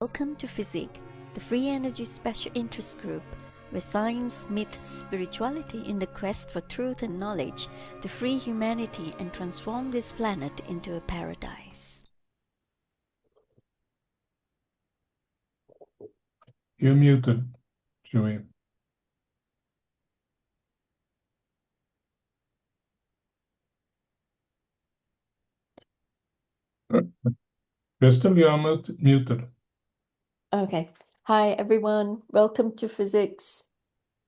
Welcome to FESIG, the Free Energy Special Interest Group, where science meets spirituality in the quest for truth and knowledge to free humanity and transform this planet into a paradise. You're muted, Joey. Crystal, you are muted. Okay. Hi, everyone. Welcome to FESIG's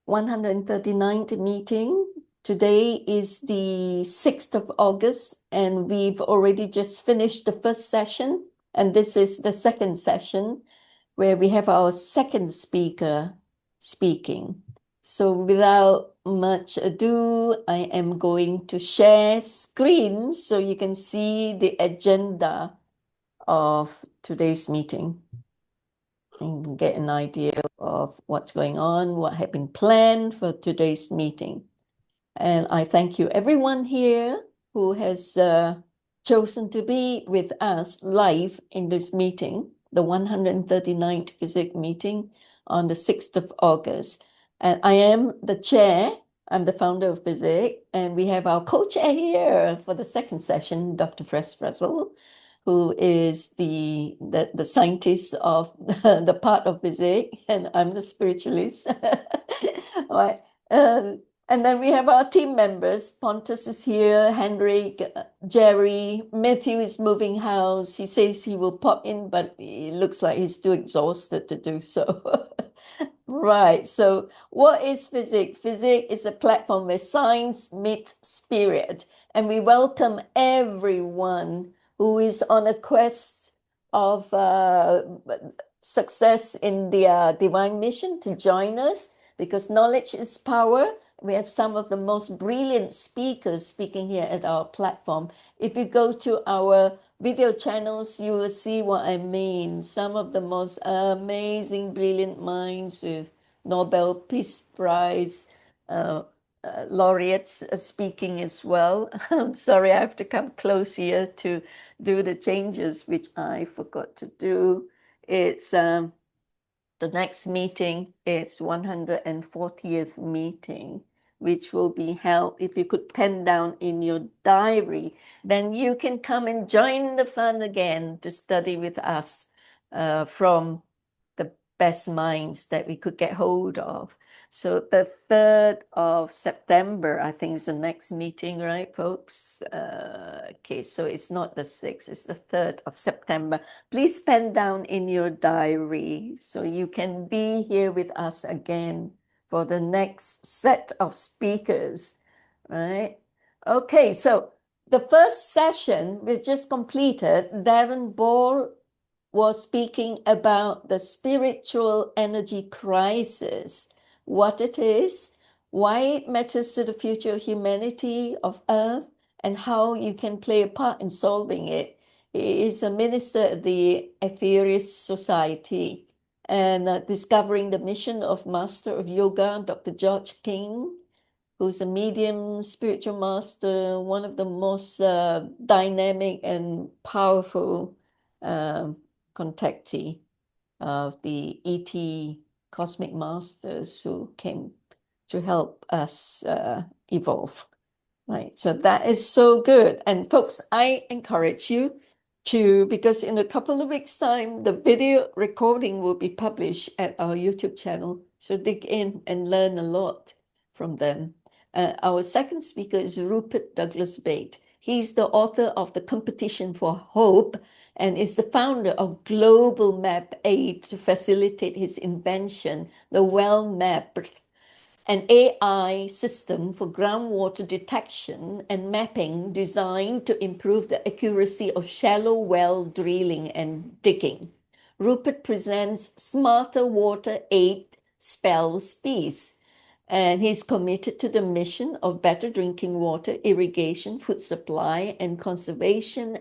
139th meeting. Today is the 6th of August, and we've already just finished the first session. And this is the second session where we have our second speaker speaking. So without much ado, I am going to share screen so you can see the agenda of today's meeting and get an idea of what's going on, what had been planned for today's meeting. And I thank you, everyone here who has chosen to be with us live in this meeting, the 139th FESIG meeting on the 6th of August. And I am the chair. I'm the founder of FESIG, and we have our co-chair here for the second session, Dr. Fresfrezel, who is the scientist of the part of FESIG, and I'm the spiritualist. All right. And then we have our team members. Pontus is here, Hendrik, Jerry, Matthew is moving house. He says he will pop in, but it looks like he's too exhausted to do so. Right, so what is FESIG? FESIG is a platform where science meets spirit, and we welcome everyone who is on a quest of success in their divine mission to join us, because knowledge is power. We have some of the most brilliant speakers speaking here at our platform. If you go to our video channels, you will see what I mean. Some of the most amazing, brilliant minds with Nobel Peace Prize laureates speaking as well. I'm sorry, I have to come close here to do the changes, which I forgot to do. It's the next meeting is 140th meeting, which will be held. If you could pen down in your diary, then you can come and join the fun again to study with us from the best minds that we could get hold of. So the 3rd of September, I think, is the next meeting, right, folks? Okay, so it's not the 6th, it's the 3rd of September. Please pen down in your diary so you can be here with us again for the next set of speakers, right? Okay, so the first session we just completed, Darren Ball was speaking about the spiritual energy crisis, what it is, why it matters to the future of humanity, of Earth, and how you can play a part in solving it. He is a minister at the Atheist Society and discovering the mission of Master of Yoga, Dr. George King, who's a medium, spiritual master, one of the most dynamic and powerful contactee of the ET cosmic masters who came to help us evolve. Right, so that is so good. And folks, I encourage you to, because in a couple of weeks' time, the video recording will be published at our YouTube channel. So dig in and learn a lot from them. Our second speaker is Rupert Douglas-Bate. He's the author of The Competition for Hope and is the founder of Global MapAid to facilitate his invention, the WellMapr, an AI system for groundwater detection and mapping designed to improve the accuracy of shallow well drilling and digging. Rupert presents Smarter WaterAid Spells Peace, and he's committed to the mission of better drinking water, irrigation, food supply, and conservation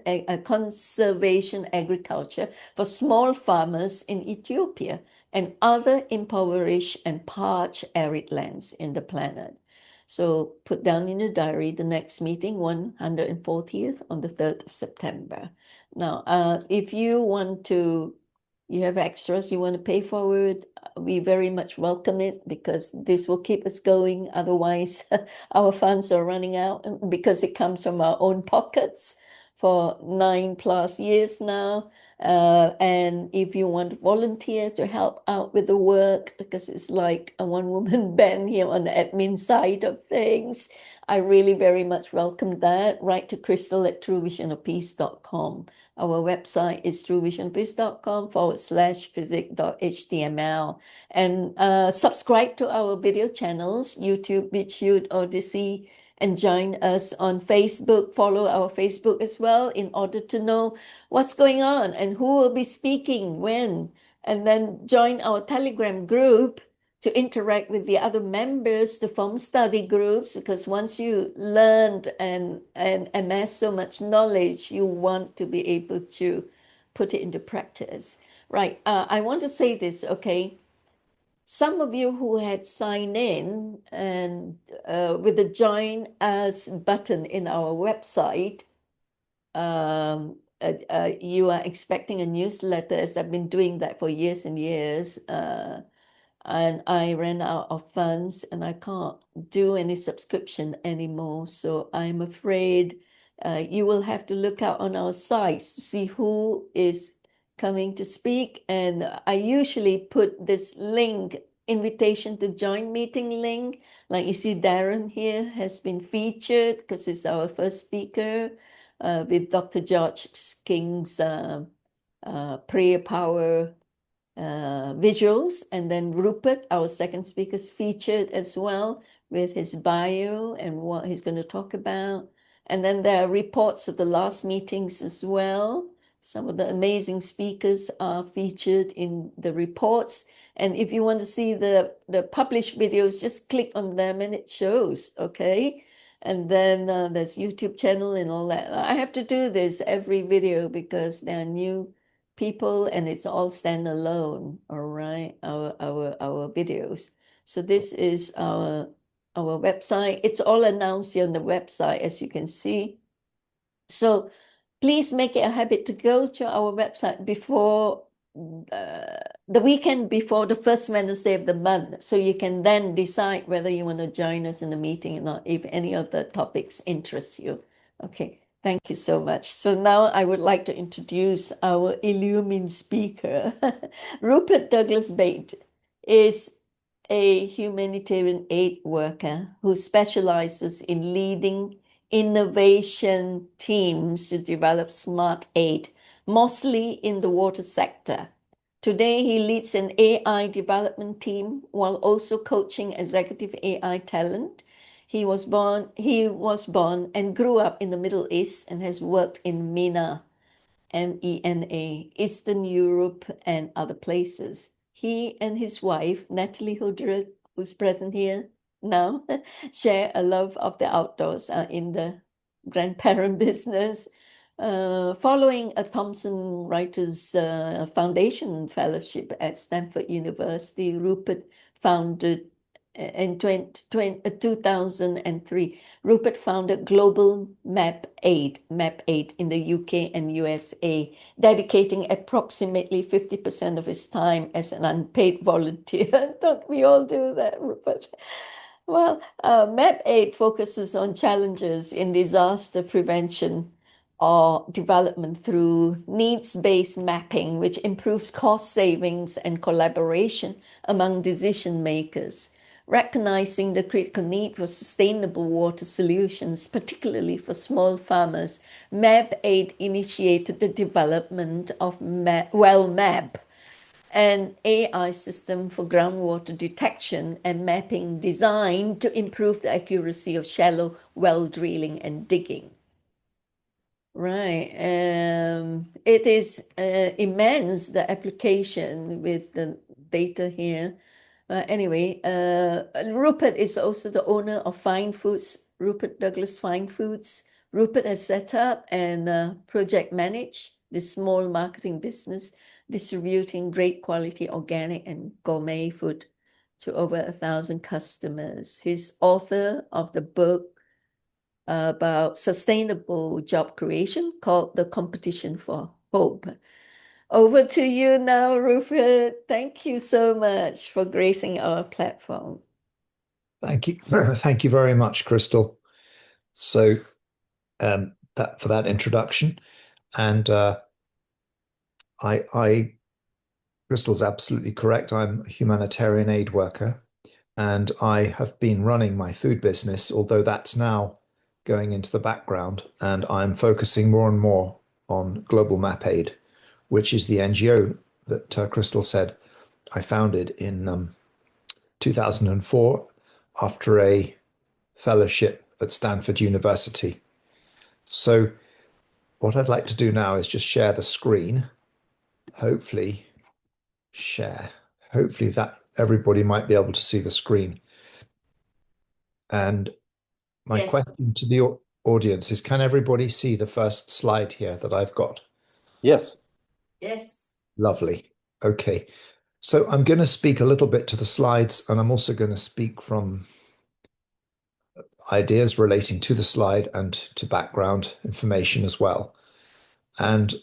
agriculture for small farmers in Ethiopia and other impoverished and parched arid lands in the planet. So put down in your diary the next meeting, 140th on the 3rd of September. Now, if you want to you have extras you want to pay forward, we very much welcome it because this will keep us going. Otherwise, our funds are running out because it comes from our own pockets for 9+ years now. And if you want to volunteer to help out with the work, because it's like a one-woman band here on the admin side of things, I really very much welcome that. Write to Crystal at truevisionofpeace.com. Our website is truevisionofpeace.com/FESIG.html. And subscribe to our video channels, YouTube, BitChute, Odyssey, and join us on Facebook. Follow our Facebook as well in order to know what's going on and who will be speaking when. And then join our Telegram group to interact with the other members, to form study groups, because once you learned and amass so much knowledge, you want to be able to put it into practice. Right. I want to say this, okay? Some of you who had signed in and with the join us button in our website, you are expecting a newsletter, as I've been doing that for years and years. And I ran out of funds and I can't do any subscription anymore. So I'm afraid you will have to look out on our sites to see who is coming to speak. And I usually put this link, invitation to join meeting link. Like you see, Darren here has been featured because he's our first speaker with Dr. George King's prayer power visuals, and then Rupert, our second speaker, is featured as well with his bio and what he's going to talk about. And then there are reports of the last meetings as well. Some of the amazing speakers are featured in the reports. And if you want to see the published videos, just click on them and it shows, okay? And then there's YouTube channel and all that. I have to do this every video because there are new people and it's all standalone, all right, our videos. So this is our website. It's all announced here on the website, as you can see. So please make it a habit to go to our website before the weekend before the first Wednesday of the month, so you can then decide whether you want to join us in the meeting or not, if any of the topics interest you. Okay. Thank you so much. So now I would like to introduce our illumined speaker. Rupert Douglas-Bate is a humanitarian aid worker who specializes in leading innovation teams to develop smart aid, mostly in the water sector. Today, he leads an AI development team while also coaching executive AI talent. He was born and grew up in the Middle East and has worked in MENA, MENA, Eastern Europe, and other places. He and his wife, Natalie Hudred, who's present here now, share a love of the outdoors, in the grandparent business. Following a Thomson Reuters Foundation Fellowship at Stanford University, Rupert founded in 2003, Rupert founded Global MapAid in the UK and USA, dedicating approximately 50% of his time as an unpaid volunteer. Don't we all do that, Rupert? Well, MapAid focuses on challenges in disaster prevention or development through needs-based mapping, which improves cost savings and collaboration among decision makers. Recognizing the critical need for sustainable water solutions, particularly for small farmers, MapAid initiated the development of WellMap, an AI system for groundwater detection and mapping designed to improve the accuracy of shallow well drilling and digging. Right. It is immense, the application with the data here. Anyway, Rupert is also the owner of Fine Foods, Rupert Douglas Fine Foods. Rupert has set up and project managed this small marketing business, distributing great quality organic and gourmet food to over 1,000 customers. He's author of the book about sustainable job creation called The Competition for Hope. Over to you now, Rupert. Thank you so much for gracing our platform. Thank you. Thank you very much, Crystal. So for that introduction. And Crystal's absolutely correct. I'm a humanitarian aid worker, and I have been running my food business, although that's now going into the background, and I'm focusing more and more on Global MapAid, which is the NGO that Crystal said I founded in 2004 after a fellowship at Stanford University. So what I'd like to do now is just share the screen. Hopefully that everybody might be able to see the screen. And my Yes. question to the audience is, can everybody see the first slide here that I've got? Yes. Yes. Lovely. Okay. So I'm going to speak a little bit to the slides, and I'm also going to speak from ideas relating to the slide and to background information as well. And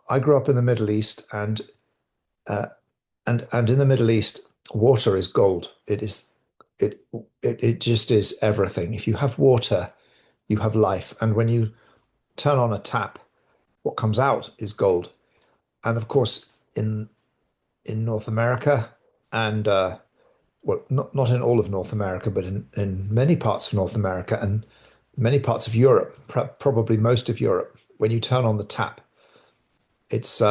I grew up in the Middle East, and in the Middle East, water is gold. It just is everything. If you have water, you have life. And when you turn on a tap, what comes out is gold. And of course, in North America, and well, not in all of North America, but in many parts of North America and many parts of Europe, probably most of Europe, when you turn on the tap, it's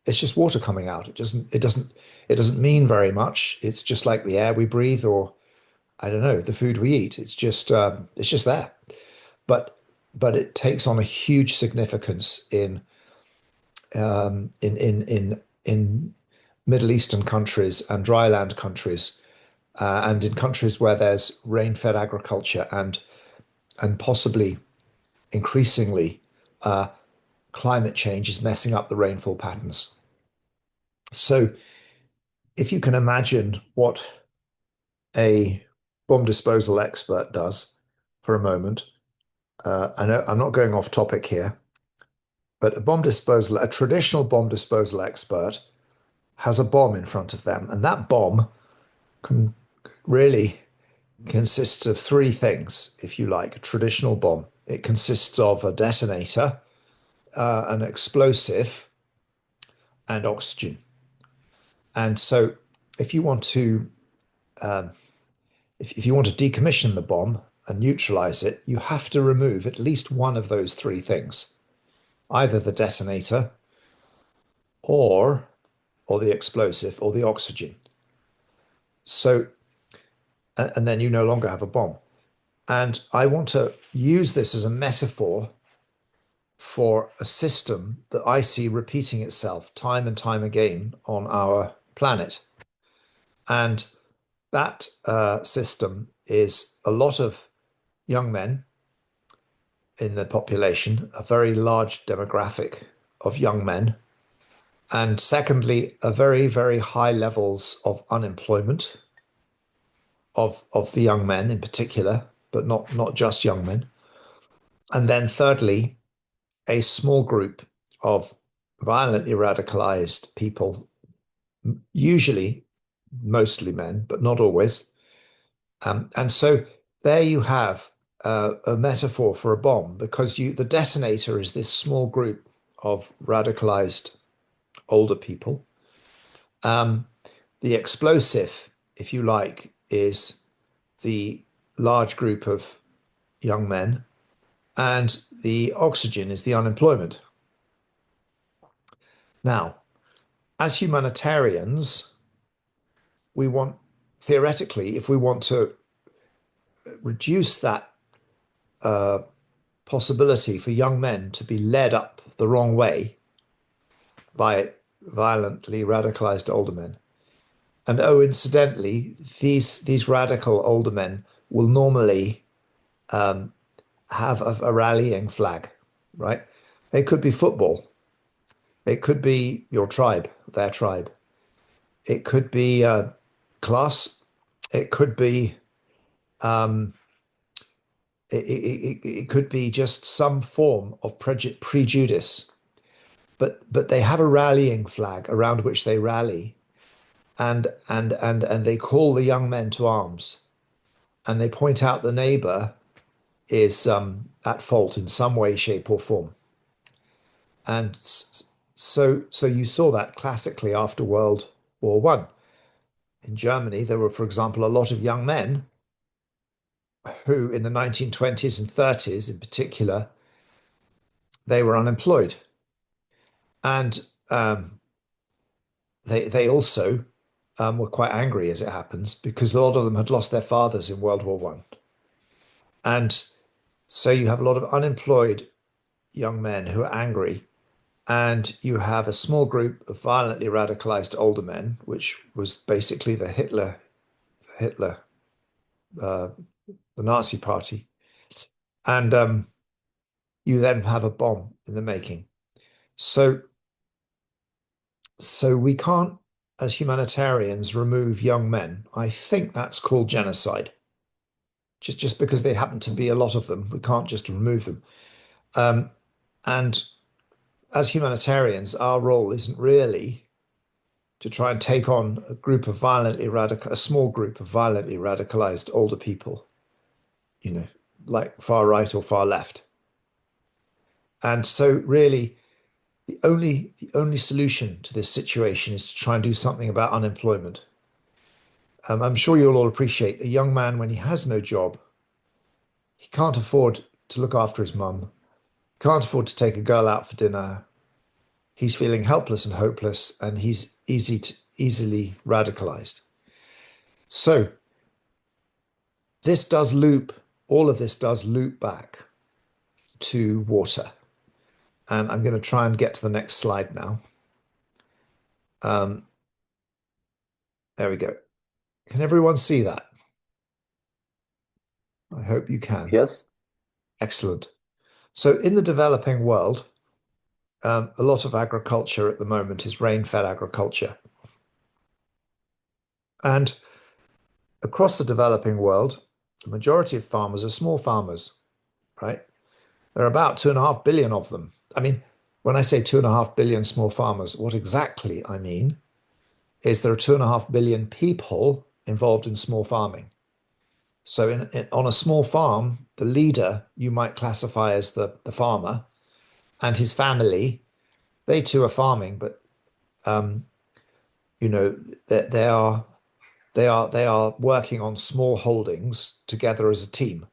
just water coming out. It doesn't mean very much. It's just like the air we breathe, or I don't know, the food we eat. It's just there. But it takes on a huge significance in Middle Eastern countries and dryland countries, and in countries where there's rain-fed agriculture and possibly increasingly climate change is messing up the rainfall patterns. So if you can imagine what a bomb disposal expert does for a moment, I know I'm not going off topic here, but a traditional bomb disposal expert has a bomb in front of them, and that bomb really consists of three things, if you like, a traditional bomb. It consists of a detonator, an explosive, and oxygen. And so if you want to decommission the bomb and neutralize it, you have to remove at least one of those three things, either the detonator or the explosive or the oxygen. So, and then you no longer have a bomb. And I want to use this as a metaphor for a system that I see repeating itself time and time again on our planet. And that system is a lot of young men in the population, a very large demographic of young men. And secondly, a very, very high levels of unemployment of the young men in particular, but not just young men. And then thirdly, a small group of violently radicalized people, usually mostly men, but not always. And so there you have a metaphor for a bomb, because the detonator is this small group of radicalized older people. The explosive, if you like, is the large group of young men, and the oxygen is the unemployment. Now, as humanitarians, we want, theoretically, if we want to reduce that possibility for young men to be led up the wrong way by violently radicalized older men. And incidentally, these radical older men will normally have a rallying flag, right? It could be football. It could be your tribe, their tribe. It could be class. It could be it could be just some form of prejudice. but they have a rallying flag around which they rally, and they call the young men to arms, and they point out the neighbor is at fault in some way, shape, or form. And so you saw that classically after World War One. In Germany, there were, for example, a lot of young men who in the 1920s and 30s in particular, they were unemployed. And they also were quite angry, as it happens, because a lot of them had lost their fathers in World War One. And so you have a lot of unemployed young men who are angry, and you have a small group of violently radicalized older men, which was basically the Nazi party. And you then have a bomb in the making. So we can't, as humanitarians, remove young men. I think that's called genocide. Just because they happen to be a lot of them, we can't just remove them. And as humanitarians, our role isn't really to try and take on a small group of violently radicalized older people, like far right or far left. And so really, the only solution to this situation is to try and do something about unemployment. I'm sure you'll all appreciate a young man when he has no job, he can't afford to look after his mum, can't afford to take a girl out for dinner. He's feeling helpless and hopeless, and he's easily radicalized. So all of this does loop back to water. And I'm going to try and get to the next slide now. There we go. Can everyone see that? I hope you can. Yes. Excellent. So in the developing world, a lot of agriculture at the moment is rain-fed agriculture. And across the developing world, the majority of farmers are small farmers, right? There are about 2.5 billion of them. I mean, when I say 2.5 billion small farmers, what exactly I mean is there are 2.5 billion people involved in small farming. So on a small farm, the leader you might classify as the farmer, and his family, they too are farming, but they are working on small holdings together as a team.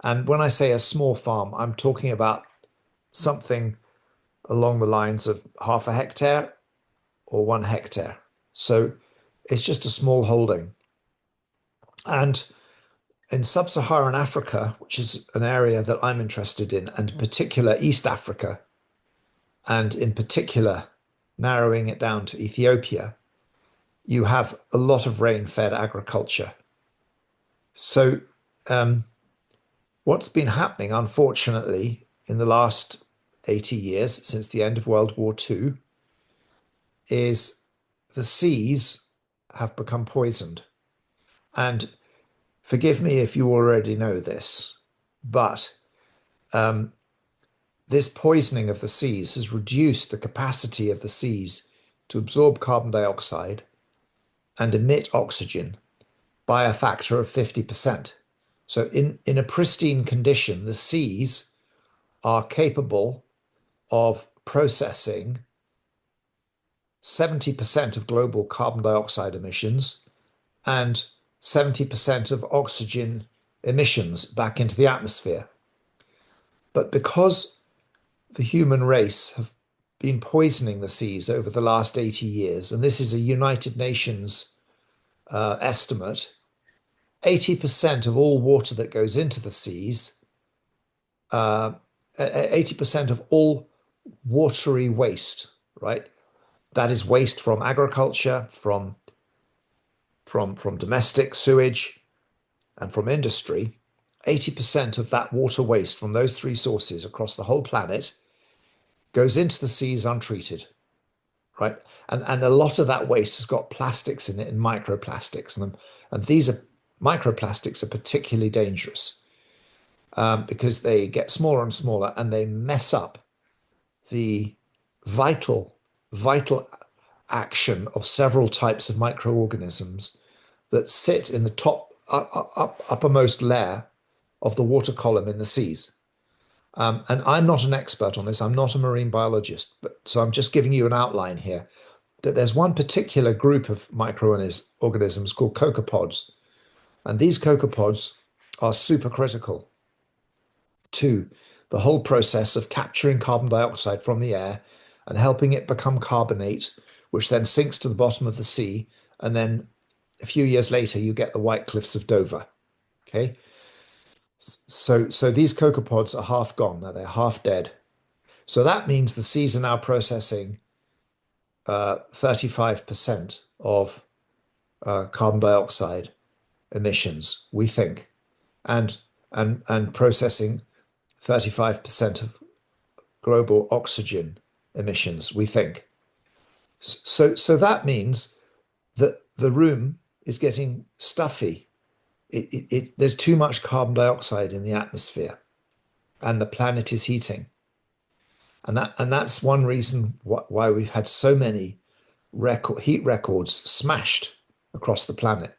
And when I say a small farm, I'm talking about something along the lines of 0.5 hectare or 1 hectare. So it's just a small holding. And in sub-Saharan Africa, which is an area that I'm interested in, and in particular East Africa, and in particular narrowing it down to Ethiopia, you have a lot of rain-fed agriculture. So what's been happening, unfortunately, in the last 80 years, since the end of World War II, is the seas have become poisoned. And forgive me if you already know this, but this poisoning of the seas has reduced the capacity of the seas to absorb carbon dioxide and emit oxygen by a factor of 50%. So in a pristine condition, the seas are capable of processing 70% of global carbon dioxide emissions and 70% of oxygen emissions back into the atmosphere. But because the human race have been poisoning the seas over the last 80 years, and this is a United Nations estimate, 80% of all water that goes into the seas, 80% of all watery waste, right? That is waste from agriculture, from domestic sewage, and from industry. 80% of that water waste from those three sources across the whole planet goes into the seas untreated, right? And a lot of that waste has got plastics in it and microplastics. And these microplastics are particularly dangerous because they get smaller and smaller and they mess up the vital action of several types of microorganisms that sit in the uppermost layer of the water column in the seas. And I'm not an expert on this. I'm not a marine biologist, so I'm just giving you an outline here that there's one particular group of microorganisms called copepods. And these copepods are supercritical to the whole process of capturing carbon dioxide from the air and helping it become carbonate, which then sinks to the bottom of the sea. And then a few years later, you get the White Cliffs of Dover. Okay. So these copepods are half gone. Now they're half dead. So that means the seas are now processing 35% of carbon dioxide emissions, we think, and processing 35% of global oxygen emissions, we think. So that means that the room is getting stuffy. There's too much carbon dioxide in the atmosphere, and the planet is heating. And that's one reason why we've had so many heat records smashed across the planet.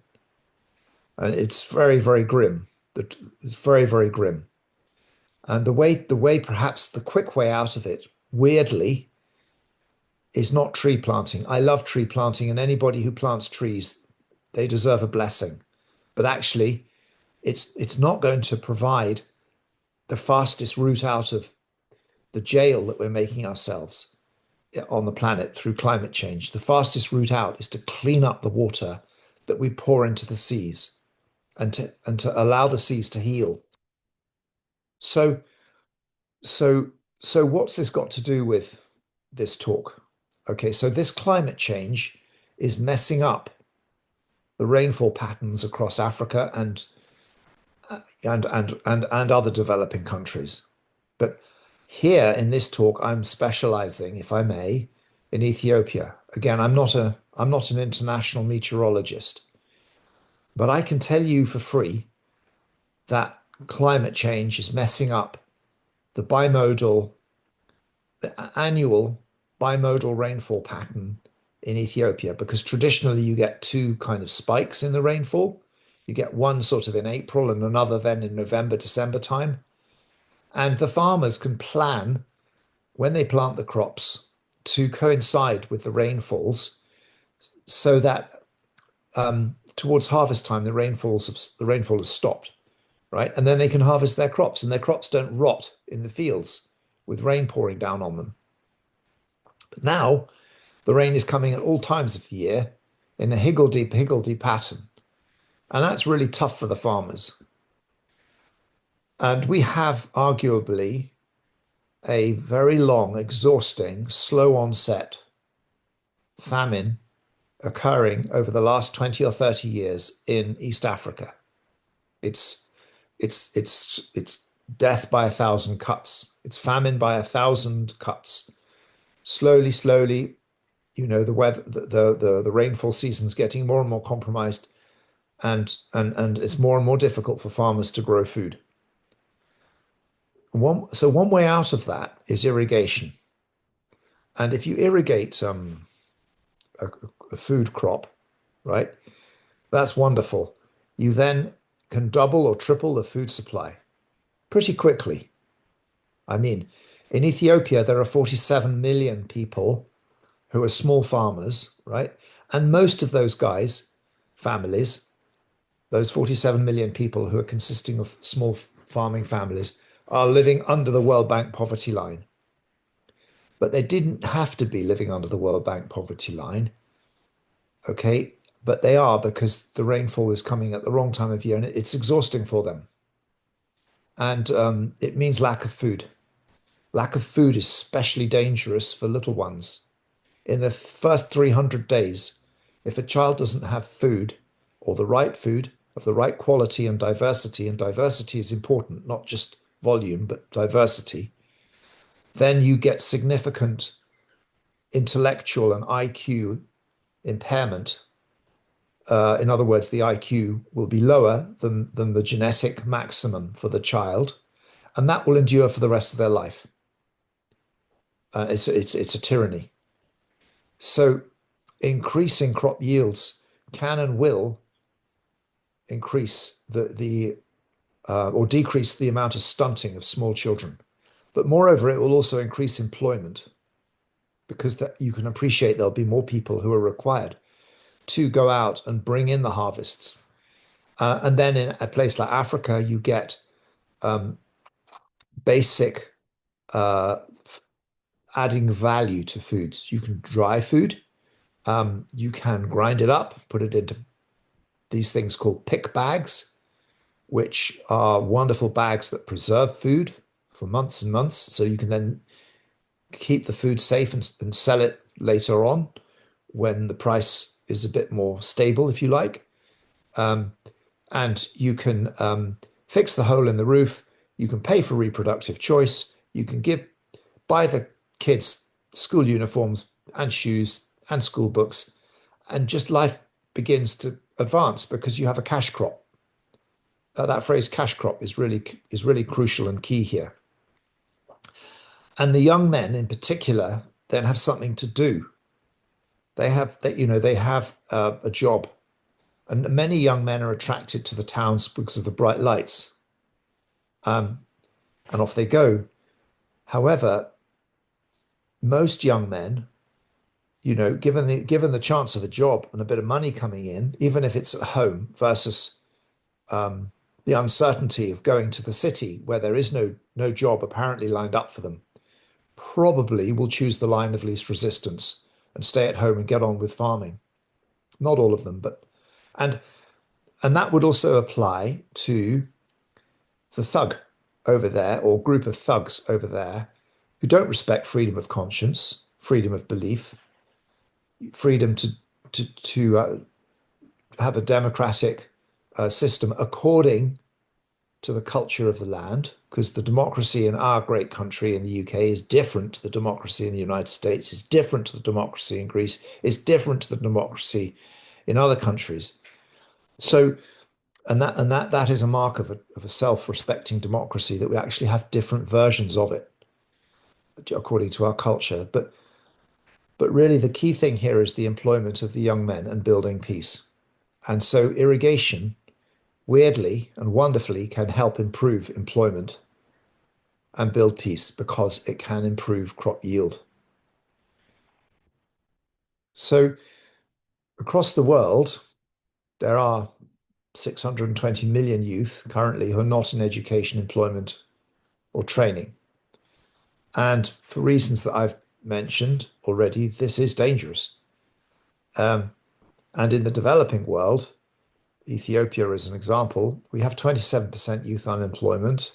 And it's very, very grim. It's very, very grim. And the way perhaps the quick way out of it, weirdly, is not tree planting. I love tree planting, and anybody who plants trees, they deserve a blessing. But actually, it's not going to provide the fastest route out of the jail that we're making ourselves on the planet through climate change. The fastest route out is to clean up the water that we pour into the seas and to allow the seas to heal. So what's this got to do with this talk? Okay, so this climate change is messing up the rainfall patterns across Africa and other developing countries. But here in this talk, I'm specializing, if I may, in Ethiopia. Again, I'm not an international meteorologist, but I can tell you for free that climate change is messing up the annual bimodal rainfall pattern in Ethiopia, because traditionally you get two kind of spikes in the rainfall. You get one sort of in April and another then in November, December time. And the farmers can plan when they plant the crops to coincide with the rainfalls, so that towards harvest time, the rainfall has stopped, right? And then they can harvest their crops, and their crops don't rot in the fields with rain pouring down on them. But now the rain is coming at all times of the year in a higgledy-piggledy pattern. And that's really tough for the farmers. And we have arguably a very long, exhausting, slow onset famine occurring over the last 20 or 30 years in East Africa. It's death by 1,000 cuts. It's famine by 1,000 cuts. Slowly, you know, the weather, the rainfall season's getting more and more compromised, and it's more and more difficult for farmers to grow food. One way out of that is irrigation. And if you irrigate a food crop, right, that's wonderful. You then can double or triple the food supply pretty quickly. I mean, in Ethiopia, there are 47 million people who are small farmers, right? And most of those families, those 47 million people who are consisting of small farming families, are living under the World Bank poverty line. But they didn't have to be living under the World Bank poverty line, okay? But they are, because the rainfall is coming at the wrong time of year, and it's exhausting for them. And it means lack of food. Lack of food is especially dangerous for little ones. In the first 300 days, if a child doesn't have food, or the right food of the right quality and diversity is important, not just volume, but diversity, then you get significant intellectual and IQ impairment. In other words, the IQ will be lower than the genetic maximum for the child, and that will endure for the rest of their life. It's a tyranny. So increasing crop yields can and will increase or decrease the amount of stunting of small children. But moreover, it will also increase employment, because you can appreciate there'll be more people who are required to go out and bring in the harvests. And then in a place like Africa, you get basic adding value to foods. You can dry food. You can grind it up, put it into these things called pick bags, which are wonderful bags that preserve food for months and months. So you can then keep the food safe and sell it later on when the price is a bit more stable, if you like. And you can fix the hole in the roof. You can pay for reproductive choice. You can buy the kids school uniforms and shoes and school books, and just life begins to advance because you have a cash crop. That phrase cash crop is really crucial and key here. And the young men in particular then have something to do. They have a job. And many young men are attracted to the towns because of the bright lights. And off they go. However, most young men, given the chance of a job and a bit of money coming in, even if it's at home, versus the uncertainty of going to the city where there is no job apparently lined up for them, probably will choose the line of least resistance and stay at home and get on with farming. Not all of them, and that would also apply to the thug over there, or group of thugs over there, who don't respect freedom of conscience, freedom of belief, freedom to have a democratic system according to the culture of the land, because the democracy in our great country in the UK is different to the democracy in the United States, is different to the democracy in Greece, is different to the democracy in other countries. So, and that is a mark of a self-respecting democracy, that we actually have different versions of it according to our culture. But really the key thing here is the employment of the young men and building peace. And so irrigation, weirdly and wonderfully, can help improve employment and build peace, because it can improve crop yield. So across the world, there are 620 million youth currently who are not in education, employment, or training. And for reasons that I've mentioned already, this is dangerous. And in the developing world, Ethiopia is an example, we have 27% youth unemployment,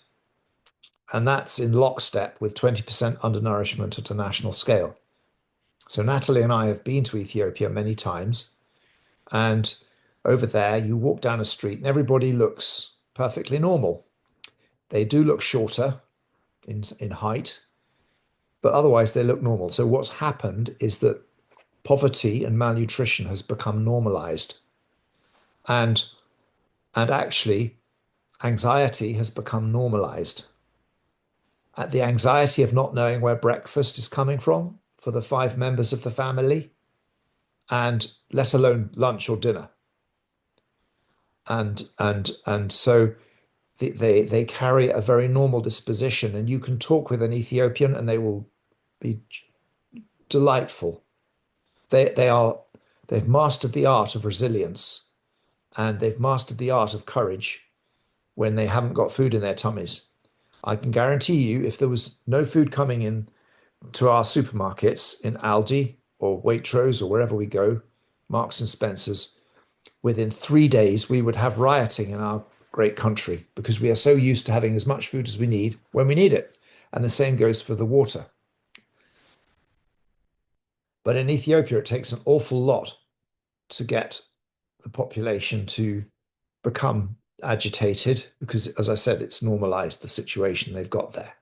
and that's in lockstep with 20% undernourishment at a national scale. So Natalie and I have been to Ethiopia many times, and over there you walk down a street and everybody looks perfectly normal. They do look shorter in height, but otherwise they look normal. So what's happened is that poverty and malnutrition has become normalized. And actually, anxiety has become normalized. The anxiety of not knowing where breakfast is coming from for the 5 members of the family, and let alone lunch or dinner. And so they carry a very normal disposition, and you can talk with an Ethiopian and they will be delightful. They've mastered the art of resilience, and they've mastered the art of courage when they haven't got food in their tummies. I can guarantee you, if there was no food coming in to our supermarkets in Aldi or Waitrose or wherever we go, Marks and Spencer's, within 3 days we would have rioting in our great country, because we are so used to having as much food as we need when we need it. And the same goes for the water. But in Ethiopia, it takes an awful lot to get the population to become agitated, because, as I said, it's normalized the situation they've got there.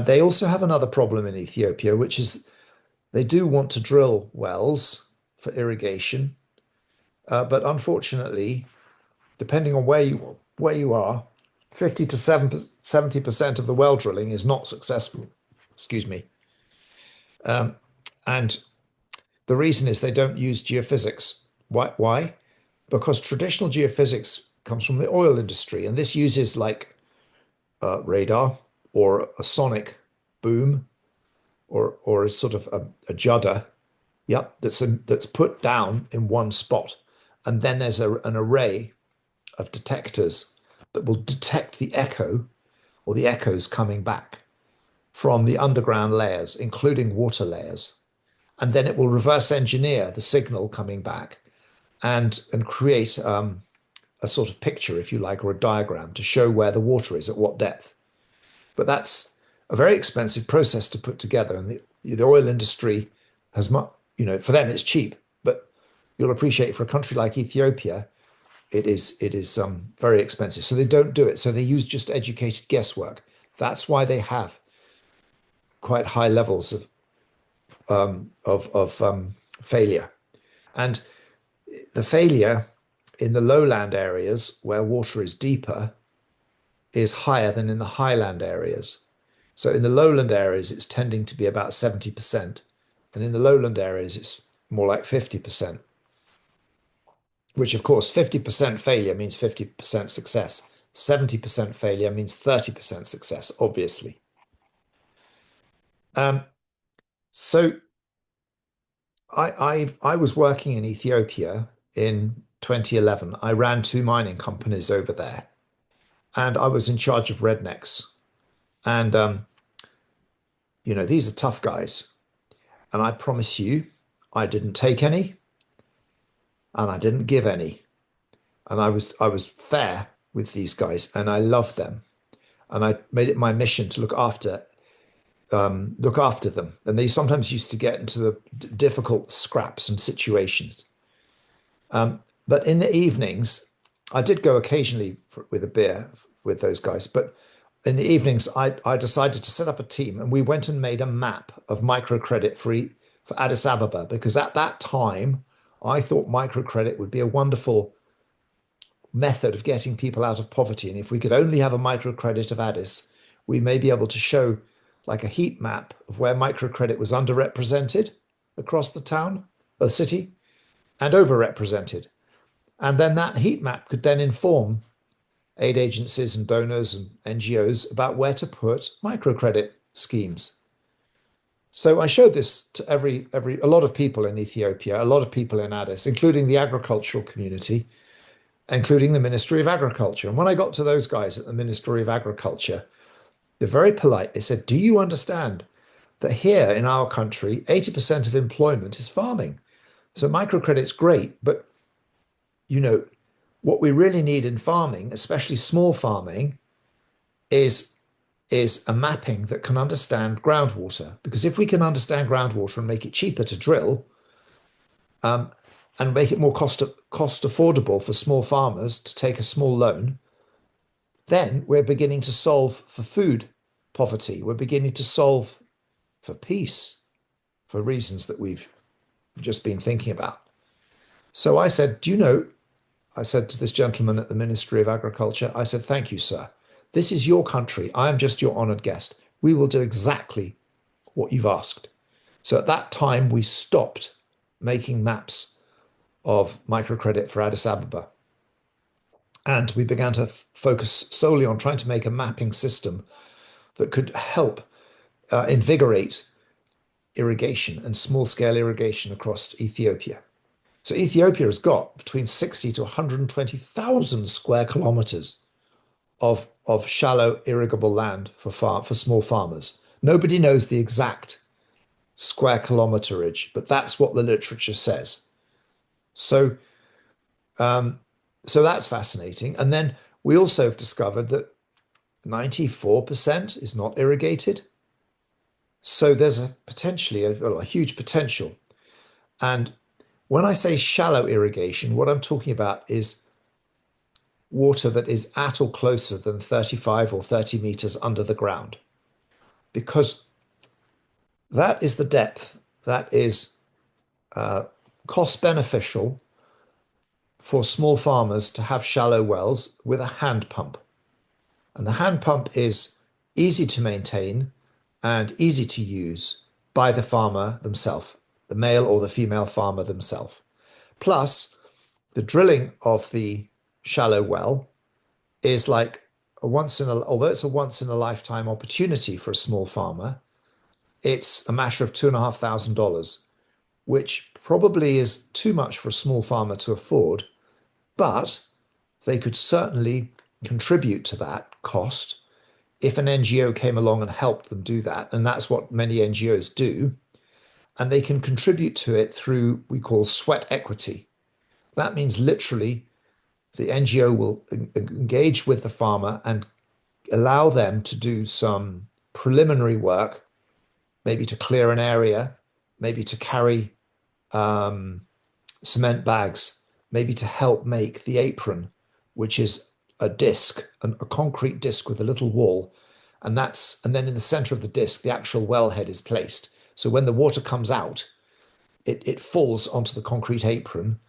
They also have another problem in Ethiopia, which is they do want to drill wells for irrigation, but unfortunately, depending on where you are, 50 to 70% of the well drilling is not successful. excuse me. And the reason is they don't use geophysics. Why? Because traditional geophysics comes from the oil industry, and this uses like radar or a sonic boom or a sort of a judder, yep, that's put down in one spot. And then there's an array of detectors that will detect the echo or the echoes coming back from the underground layers, including water layers. And then it will reverse engineer the signal coming back and create a sort of picture, if you like, or a diagram to show where the water is at what depth. But that's a very expensive process to put together. And the oil industry has, for them it's cheap, but you'll appreciate for a country like Ethiopia, it is very expensive. So they don't do it. So they use just educated guesswork. That's why they have quite high levels of failure. And the failure in the lowland areas where water is deeper is higher than in the highland areas. So in the lowland areas, it's tending to be about 70%. And in the lowland areas, it's more like 50%. Which, of course, 50% failure means 50% success. 70% failure means 30% success, obviously. So I was working in Ethiopia in 2011. I ran 2 mining companies over there, and I was in charge of rednecks. And, these are tough guys. And I promise you, I didn't take any, and I didn't give any. And I was fair with these guys, and I loved them. And I made it my mission to look after them. And they sometimes used to get into the difficult scraps and situations. But in the evenings, I did go occasionally with a beer with those guys. But in the evenings, I decided to set up a team, and we went and made a map of microcredit for Addis Ababa, because at that time, I thought microcredit would be a wonderful method of getting people out of poverty. And if we could only have a microcredit of Addis, we may be able to show like a heat map of where microcredit was underrepresented across the town or city and overrepresented. And then that heat map could then inform aid agencies and donors and NGOs about where to put microcredit schemes. So I showed this to a lot of people in Ethiopia, a lot of people in Addis, including the agricultural community, including the Ministry of Agriculture. And when I got to those guys at the Ministry of Agriculture, they're very polite. They said, do you understand that here in our country, 80% of employment is farming? So microcredit's great, but what we really need in farming, especially small farming, is a mapping that can understand groundwater. Because if we can understand groundwater and make it cheaper to drill, and make it more cost affordable for small farmers to take a small loan, then we're beginning to solve for food poverty. We're beginning to solve for peace, for reasons that we've just been thinking about. So I said, I said to this gentleman at the Ministry of Agriculture, I said, thank you, sir. This is your country. I am just your honored guest. We will do exactly what you've asked. So at that time, we stopped making maps of microcredit for Addis Ababa. And we began to focus solely on trying to make a mapping system that could help invigorate irrigation and small-scale irrigation across Ethiopia. So Ethiopia has got between 60 to 120,000 square kilometers of shallow irrigable land for small farmers. Nobody knows the exact square kilometerage, but that's what the literature says. So that's fascinating. And then we also have discovered that 94% is not irrigated. So there's a huge potential. And when I say shallow irrigation, what I'm talking about is water that is at or closer than 35 or 30 meters under the ground, because that is the depth that is cost beneficial for small farmers to have shallow wells with a hand pump. And the hand pump is easy to maintain and easy to use by the farmer themselves, the male or the female farmer themselves. Plus, the drilling of the shallow well is like although it's a once in a lifetime opportunity for a small farmer, it's a matter of $2,500, which probably is too much for a small farmer to afford, but they could certainly contribute to that cost if an NGO came along and helped them do that. And that's what many NGOs do. And they can contribute to it through we call sweat equity. That means literally the NGO will engage with the farmer and allow them to do some preliminary work, maybe to clear an area, maybe to carry cement bags, maybe to help make the apron, which is a disc, a concrete disc with a little wall. And then in the center of the disc, the actual wellhead is placed. So when the water comes out, it falls onto the concrete apron,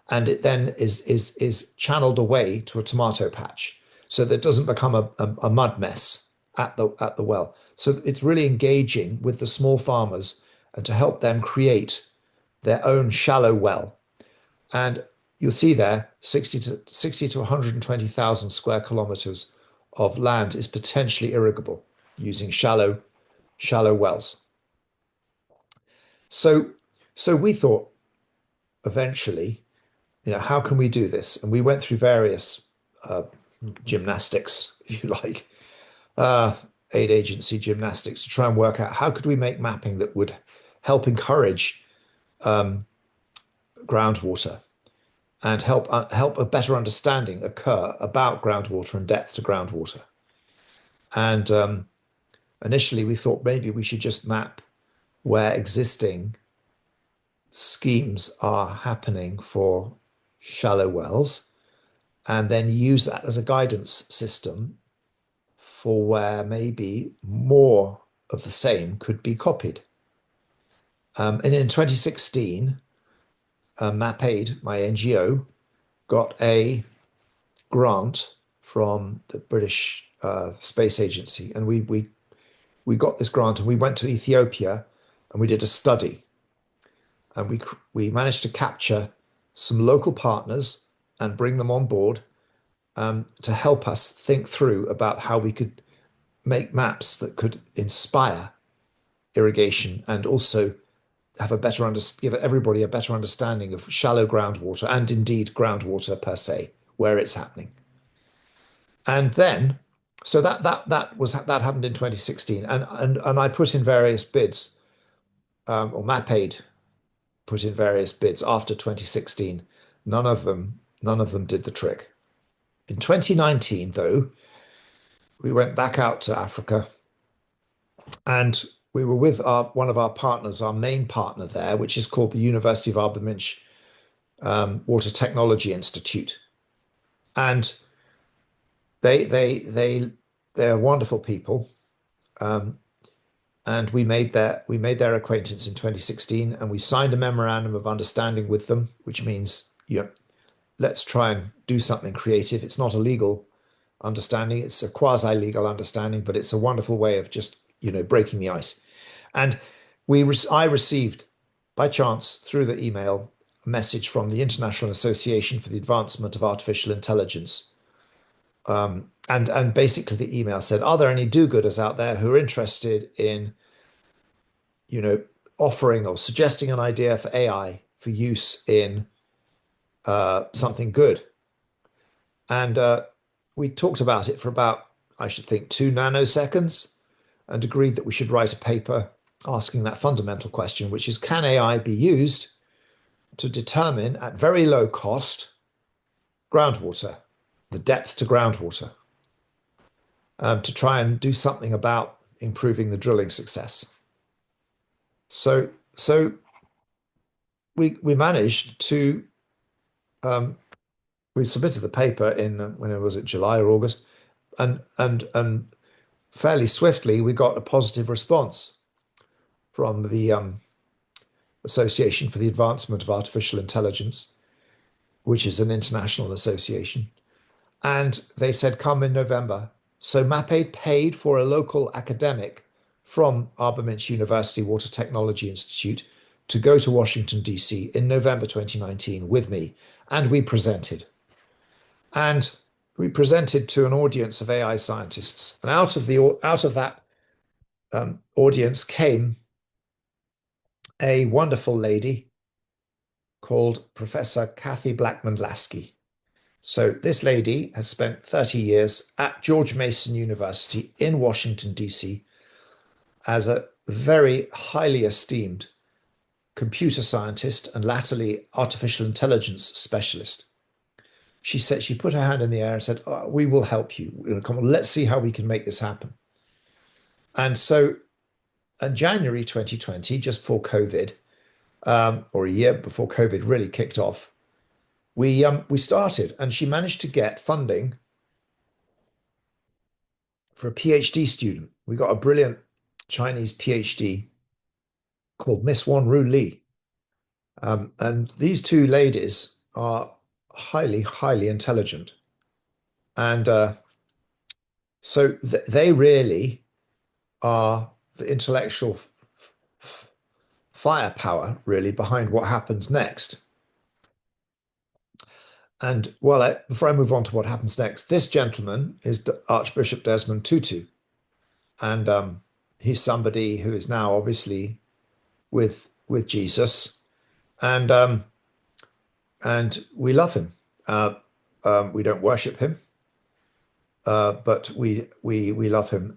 and it then is channeled away to a tomato patch, so that it doesn't become a mud mess at the well. So it's really engaging with the small farmers and to help them create their own shallow well. And you'll see there 60 to 120,000 square kilometers of land is potentially irrigable using shallow wells. So we thought eventually, how can we do this? And we went through various gymnastics, if you like, aid agency gymnastics, to try and work out how could we make mapping that would help encourage groundwater and help a better understanding occur about groundwater and depth to groundwater. And initially we thought maybe we should just map where existing schemes are happening for shallow wells, and then use that as a guidance system for where maybe more of the same could be copied. And in 2016, MapAid, my NGO, got a grant from the British Space Agency, and we got this grant, and we went to Ethiopia and we did a study, and we managed to capture some local partners and bring them on board to help us think through about how we could make maps that could inspire irrigation and also have give everybody a better understanding of shallow groundwater and indeed groundwater per se, where it's happening. And then, so that happened in 2016, and I put in various bids, or MapAid put in various bids after 2016. None of them did the trick. In 2019, though, we went back out to Africa, and we were with one of our partners, our main partner there, which is called the University of Arbaminch Water Technology Institute. And they're wonderful people. And we made their acquaintance in 2016, and we signed a memorandum of understanding with them, which means, let's try and do something creative. It's not a legal understanding, it's a quasi-legal understanding, but it's a wonderful way of just, breaking the ice. And I received, by chance, through the email, a message from the International Association for the Advancement of Artificial Intelligence. And basically the email said, are there any do-gooders out there who are interested in, offering or suggesting an idea for AI for use in something good? And we talked about it for about, I should think, 2 nanoseconds, and agreed that we should write a paper asking that fundamental question, which is, can AI be used to determine at very low cost groundwater, the depth to groundwater, to try and do something about improving the drilling success? So we managed to, we submitted the paper in, when it was, July or August, and fairly swiftly we got a positive response from the Association for the Advancement of Artificial Intelligence, which is an international association. And they said, come in November. So MapAid paid for a local academic from Arbaminch University Water Technology Institute to go to Washington, D.C. in November 2019 with me, and we presented. And we presented to an audience of AI scientists. And out of that audience came a wonderful lady called Professor Kathy Blackman-Lasky. So this lady has spent 30 years at George Mason University in Washington, D.C. as a very highly esteemed computer scientist and latterly artificial intelligence specialist. She said, she put her hand in the air and said, oh, we will help you. Come on, let's see how we can make this happen. And so in January 2020, just before COVID, or a year before COVID really kicked off, we started, and she managed to get funding for a PhD student. We got a brilliant Chinese PhD called Miss Wanru Li. And these two ladies are highly, highly intelligent. And so they really are the intellectual firepower, really, behind what happens next. And well, before I move on to what happens next, this gentleman is Archbishop Desmond Tutu. And he's somebody who is now obviously with Jesus. And we love him. We don't worship him, but we love him.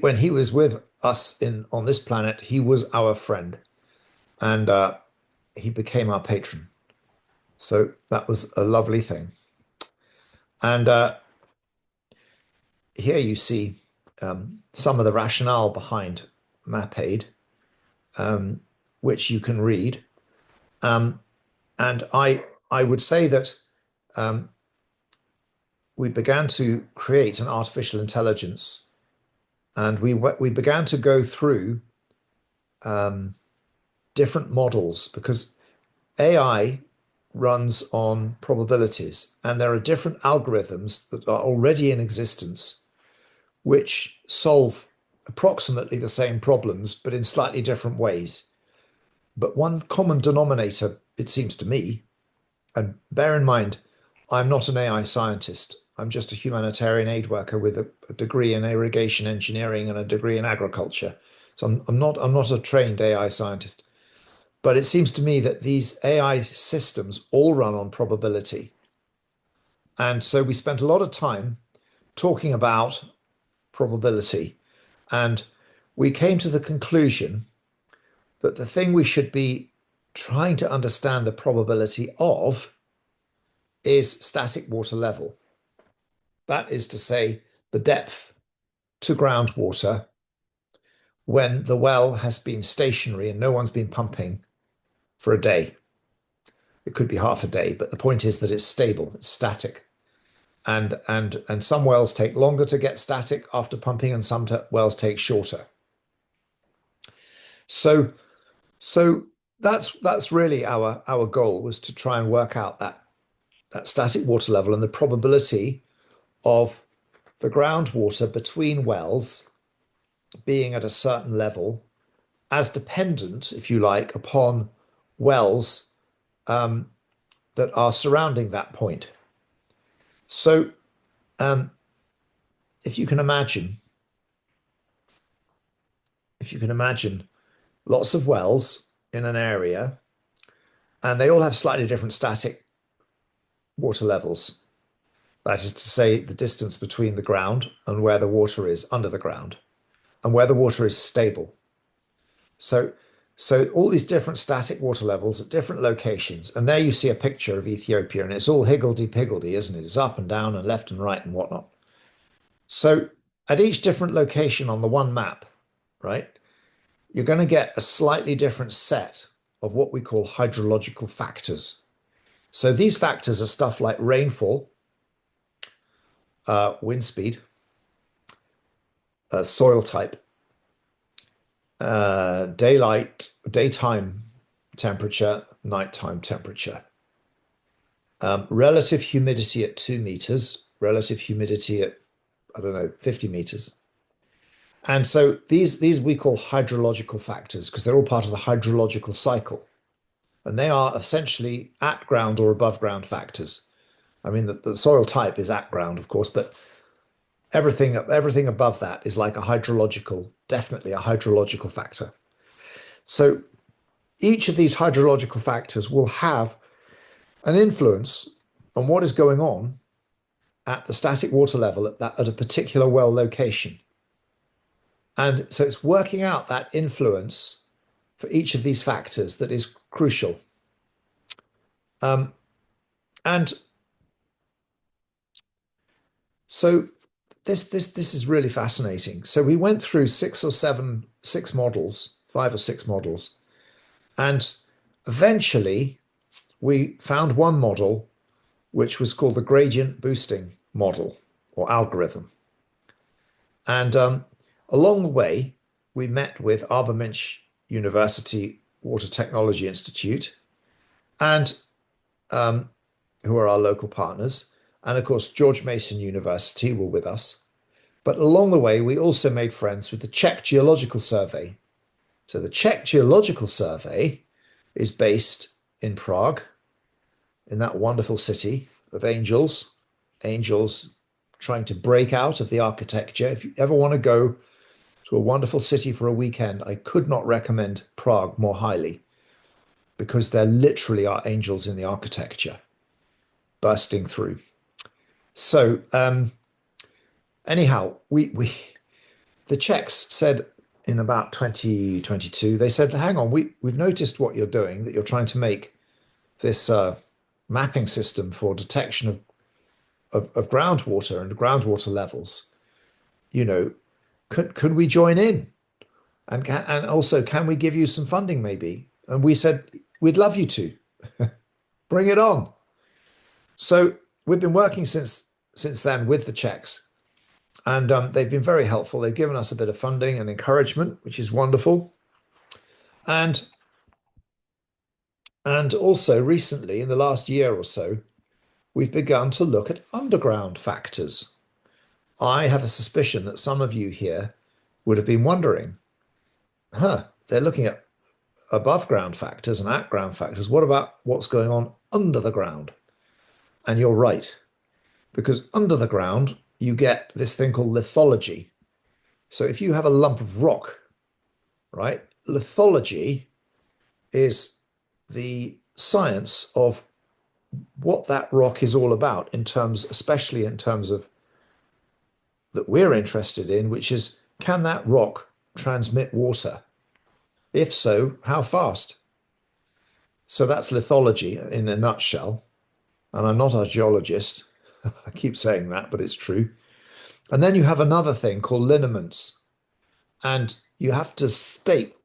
When he was with us on this planet, he was our friend, and he became our patron. So that was a lovely thing. And here you see some of the rationale behind MapAid, which you can read. And I would say that we began to create an artificial intelligence, and we began to go through different models, because AI runs on probabilities, and there are different algorithms that are already in existence which solve approximately the same problems, but in slightly different ways. But one common denominator, it seems to me, and bear in mind, I'm not an AI scientist. I'm just a humanitarian aid worker with a degree in irrigation engineering and a degree in agriculture. So I'm not a trained AI scientist. But it seems to me that these AI systems all run on probability. And so we spent a lot of time talking about probability. And we came to the conclusion that the thing we should be trying to understand the probability of is static water level. That is to say, the depth to groundwater when the well has been stationary and no one's been pumping for a day. It could be half a day, but the point is that it's stable, it's static. And some wells take longer to get static after pumping, and some wells take shorter. So that's really our goal, was to try and work out that static water level and the probability of the groundwater between wells being at a certain level, as dependent, if you like, upon wells that are surrounding that point. So if you can imagine lots of wells in an area, and they all have slightly different static water levels. That is to say, the distance between the ground and where the water is under the ground, and where the water is stable. So all these different static water levels at different locations. And there you see a picture of Ethiopia, and it's all higgledy-piggledy, isn't it? It's up and down and left and right and whatnot. So at each different location on the one map, right, you're going to get a slightly different set of what we call hydrological factors. So these factors are stuff like rainfall, wind speed, soil type, daytime temperature, nighttime temperature, relative humidity at 2 meters, relative humidity at, 50 meters, And so these we call hydrological factors because they're all part of the hydrological cycle. And they are essentially at ground or above ground factors. I mean, the soil type is at ground, of course, but everything above that is like definitely a hydrological factor. So each of these hydrological factors will have an influence on what is going on at the static water level at a particular well location. And so it's working out that influence for each of these factors that is crucial. And so this is really fascinating. So we went through 5 or 6 models, and eventually we found one model which was called the gradient boosting model or algorithm. And along the way, we met with Arbaminch University Water Technology Institute, and who are our local partners. And of course, George Mason University were with us. But along the way, we also made friends with the Czech Geological Survey. So the Czech Geological Survey is based in Prague, in that wonderful city of angels trying to break out of the architecture. If you ever want to go to a wonderful city for a weekend, I could not recommend Prague more highly, because there literally are angels in the architecture bursting through. So anyhow, the Czechs said in about 2022, they said, hang on, we've noticed what you're doing, that you're trying to make this mapping system for detection of groundwater and groundwater levels. You know, could we join in? And also, can we give you some funding maybe? And we said, we'd love you to. Bring it on. So we've been working since then with the Czechs, and they've been very helpful. They've given us a bit of funding and encouragement, which is wonderful. And also recently, in the last year or so, we've begun to look at underground factors. I have a suspicion that some of you here would have been wondering, they're looking at above ground factors and at ground factors. What about what's going on under the ground? And you're right, because under the ground, you get this thing called lithology. So if you have a lump of rock, right, lithology is the science of what that rock is all about, especially in terms of that we're interested in, which is, can that rock transmit water? If so, how fast? So that's lithology in a nutshell. And I'm not a geologist. I keep saying that, but it's true. And then you have another thing called lineaments. And you have to state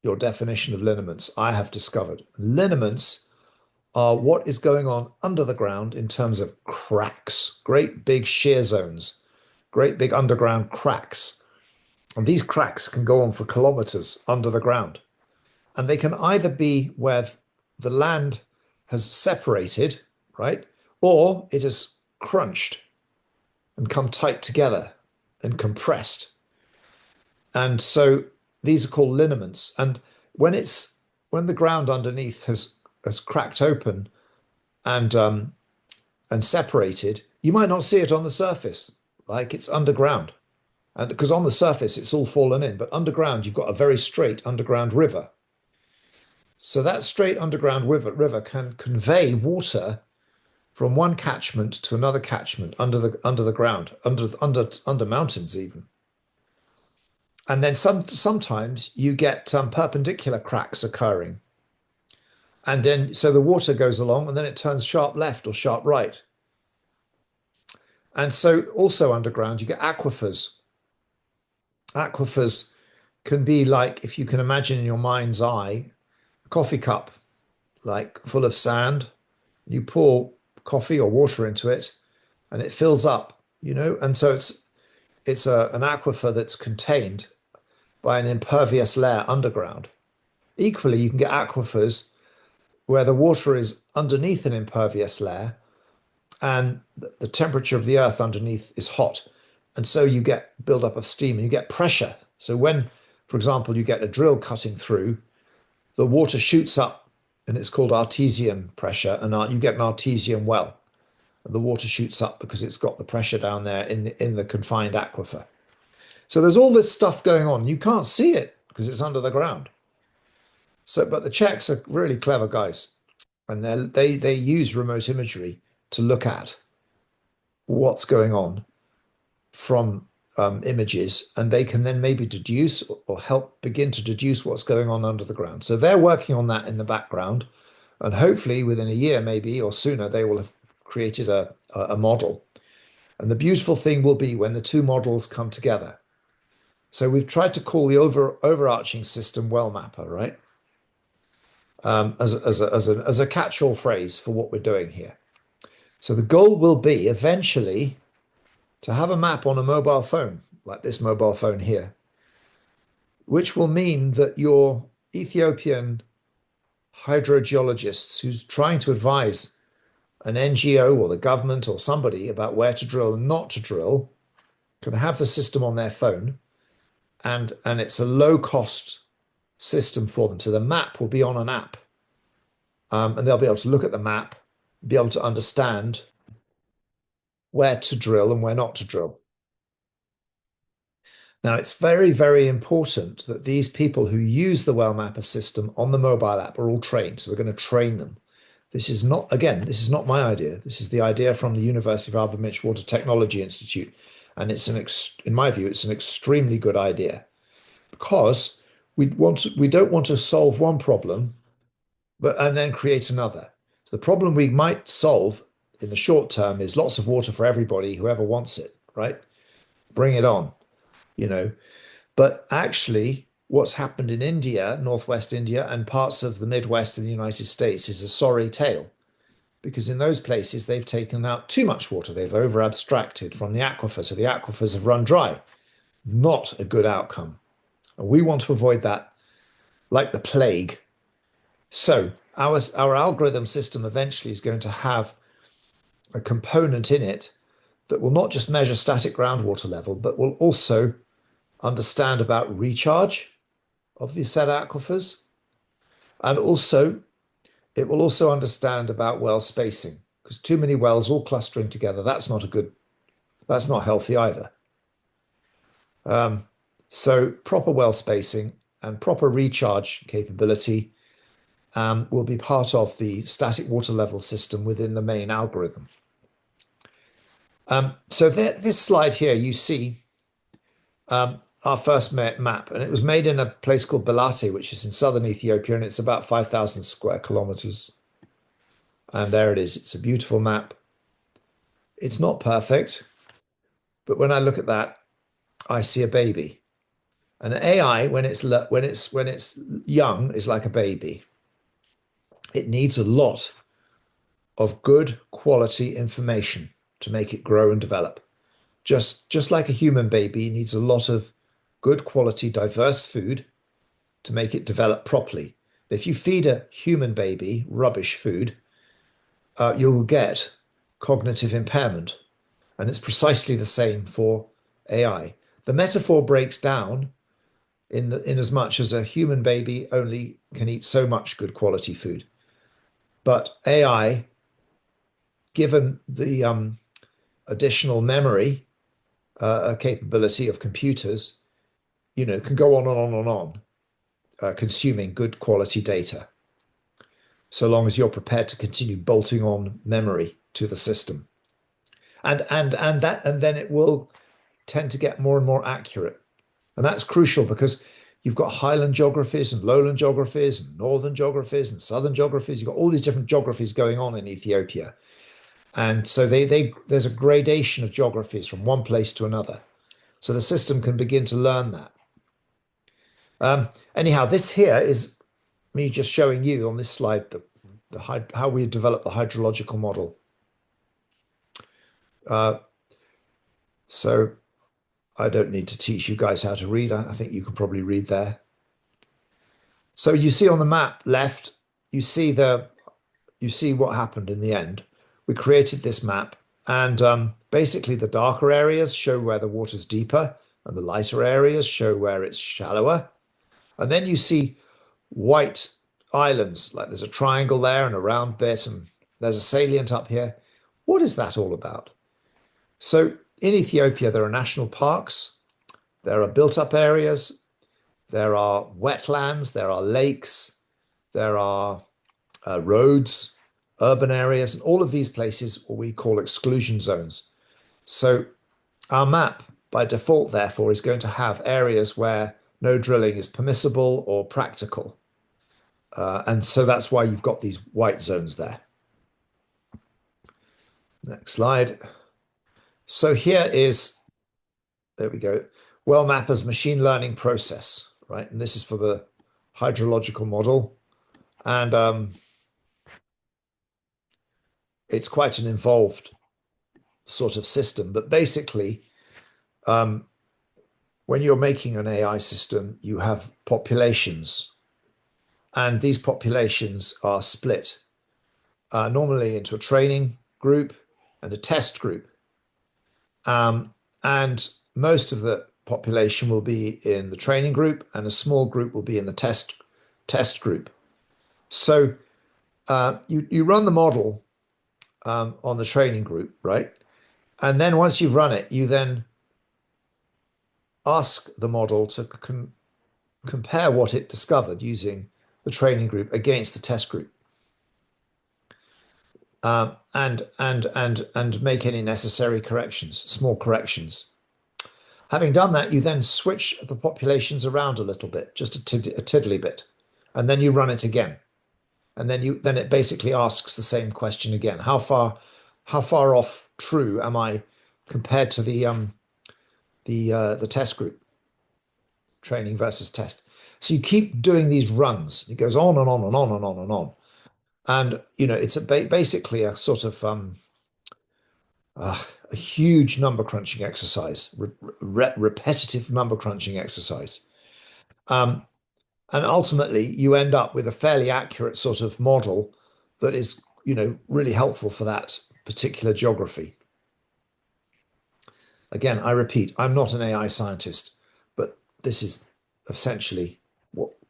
your definition of lineaments, I have discovered. Lineaments are what is going on under the ground in terms of cracks, great big shear zones, great big underground cracks. And these cracks can go on for kilometers under the ground. And they can either be where the land has separated, right? Or it has crunched and come tight together and compressed. And so these are called lineaments. And when the ground underneath has cracked open and separated, you might not see it on the surface, like it's underground. And because on the surface, it's all fallen in, but underground, you've got a very straight underground river. So that straight underground river can convey water from one catchment to another catchment under the ground, under mountains even. And then sometimes you get perpendicular cracks occurring. And then, so the water goes along and then it turns sharp left or sharp right. And so also underground, you get aquifers. Aquifers can be like, if you can imagine in your mind's eye, a coffee cup, like full of sand. You pour coffee or water into it and it fills up, you know? And so it's an aquifer that's contained by an impervious layer underground. Equally, you can get aquifers where the water is underneath an impervious layer and the temperature of the earth underneath is hot. And so you get buildup of steam and you get pressure. So when, for example, you get a drill cutting through, the water shoots up and it's called artesian pressure, and you get an artesian well. And the water shoots up because it's got the pressure down there in the confined aquifer. So there's all this stuff going on. You can't see it because it's under the ground. So, but the Czechs are really clever guys, and they use remote imagery to look at what's going on from images, and they can then maybe deduce or help begin to deduce what's going on under the ground. So they're working on that in the background, and hopefully within a year maybe or sooner they will have created a model. And the beautiful thing will be when the two models come together. So we've tried to call the overarching system WellMapr, right? As a catch-all phrase for what we're doing here. So the goal will be eventually to have a map on a mobile phone, like this mobile phone here, which will mean that your Ethiopian hydrogeologists who's trying to advise an NGO or the government or somebody about where to drill and not to drill can have the system on their phone, and it's a low-cost system for them. So the map will be on an app, and they'll be able to look at the map, be able to understand where to drill and where not to drill. Now, it's very, very important that these people who use the WellMapr system on the mobile app are all trained. So we're going to train them. This is not, again, this is not my idea. This is the idea from the University of Arbaminch Water Technology Institute. And it's in my view, it's an extremely good idea, because we don't want to solve one problem, and then create another. So the problem we might solve in the short term is lots of water for everybody, whoever wants it, right? Bring it on, you know. But actually, what's happened in India, Northwest India, and parts of the Midwest in the United States is a sorry tale, because in those places they've taken out too much water. They've over abstracted from the aquifer, so the aquifers have run dry. Not a good outcome. And we want to avoid that like the plague. So our algorithm system eventually is going to have a component in it that will not just measure static groundwater level, but will also understand about recharge of the said aquifers. And also, it will also understand about well spacing, because too many wells all clustering together, that's not healthy either. So proper well spacing and proper recharge capability will be part of the static water level system within the main algorithm. So this slide here, you see our first map, and it was made in a place called Belate, which is in southern Ethiopia, and it's about 5,000 square kilometers. And there it is. It's a beautiful map. It's not perfect, but when I look at that, I see a baby. And AI, when it's young, is like a baby. It needs a lot of good quality information to make it grow and develop. Just like a human baby needs a lot of good quality, diverse food to make it develop properly. If you feed a human baby rubbish food, you will get cognitive impairment. And it's precisely the same for AI. The metaphor breaks down in as much as a human baby only can eat so much good quality food. But AI, given the additional memory capability of computers, can go on and on and on, consuming good quality data, so long as you're prepared to continue bolting on memory to the system, and then it will tend to get more and more accurate, and that's crucial because you've got highland geographies and lowland geographies and northern geographies and southern geographies. You've got all these different geographies going on in Ethiopia. And so there's a gradation of geographies from one place to another. So the system can begin to learn that. Anyhow, this here is me just showing you on this slide how we develop the hydrological model. So I don't need to teach you guys how to read. I think you can probably read there. So you see on the map left, you see what happened in the end. We created this map, and basically the darker areas show where the water's deeper and the lighter areas show where it's shallower. And then you see white islands, like there's a triangle there and a round bit, and there's a salient up here. What is that all about? So in Ethiopia, there are national parks, there are built-up areas, there are wetlands, there are lakes, there are roads, urban areas, and all of these places what we call exclusion zones. So our map, by default, therefore, is going to have areas where no drilling is permissible or practical. And so that's why you've got these white zones there. Next slide. So here is, there we go, WellMap's machine learning process, right? And this is for the hydrological model. And it's quite an involved sort of system. But basically, when you're making an AI system, you have populations. And these populations are split normally into a training group and a test group. And most of the population will be in the training group and a small group will be in the test group. So you run the model on the training group, right? And then once you've run it, you then ask the model to compare what it discovered using the training group against the test group, and make any necessary corrections, small corrections. Having done that, you then switch the populations around a little bit, just a tiddly bit, and then you run it again, and then it basically asks the same question again: how far off true am I compared to the test group, training versus test? So you keep doing these runs. It goes on and on and on and on and on. And, you know, it's basically a sort of a huge number crunching exercise, repetitive number crunching exercise. And ultimately, you end up with a fairly accurate sort of model that is, you know, really helpful for that particular geography. Again, I repeat, I'm not an AI scientist, but this is essentially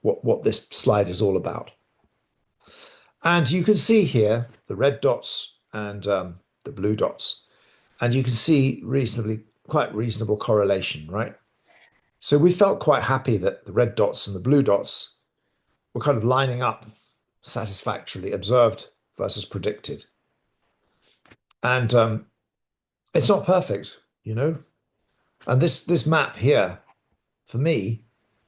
what this slide is all about. And you can see here the red dots and the blue dots, and you can see quite reasonable correlation, right? So we felt quite happy that the red dots and the blue dots were kind of lining up satisfactorily, observed versus predicted. And it's not perfect, you know? And this map here, for me,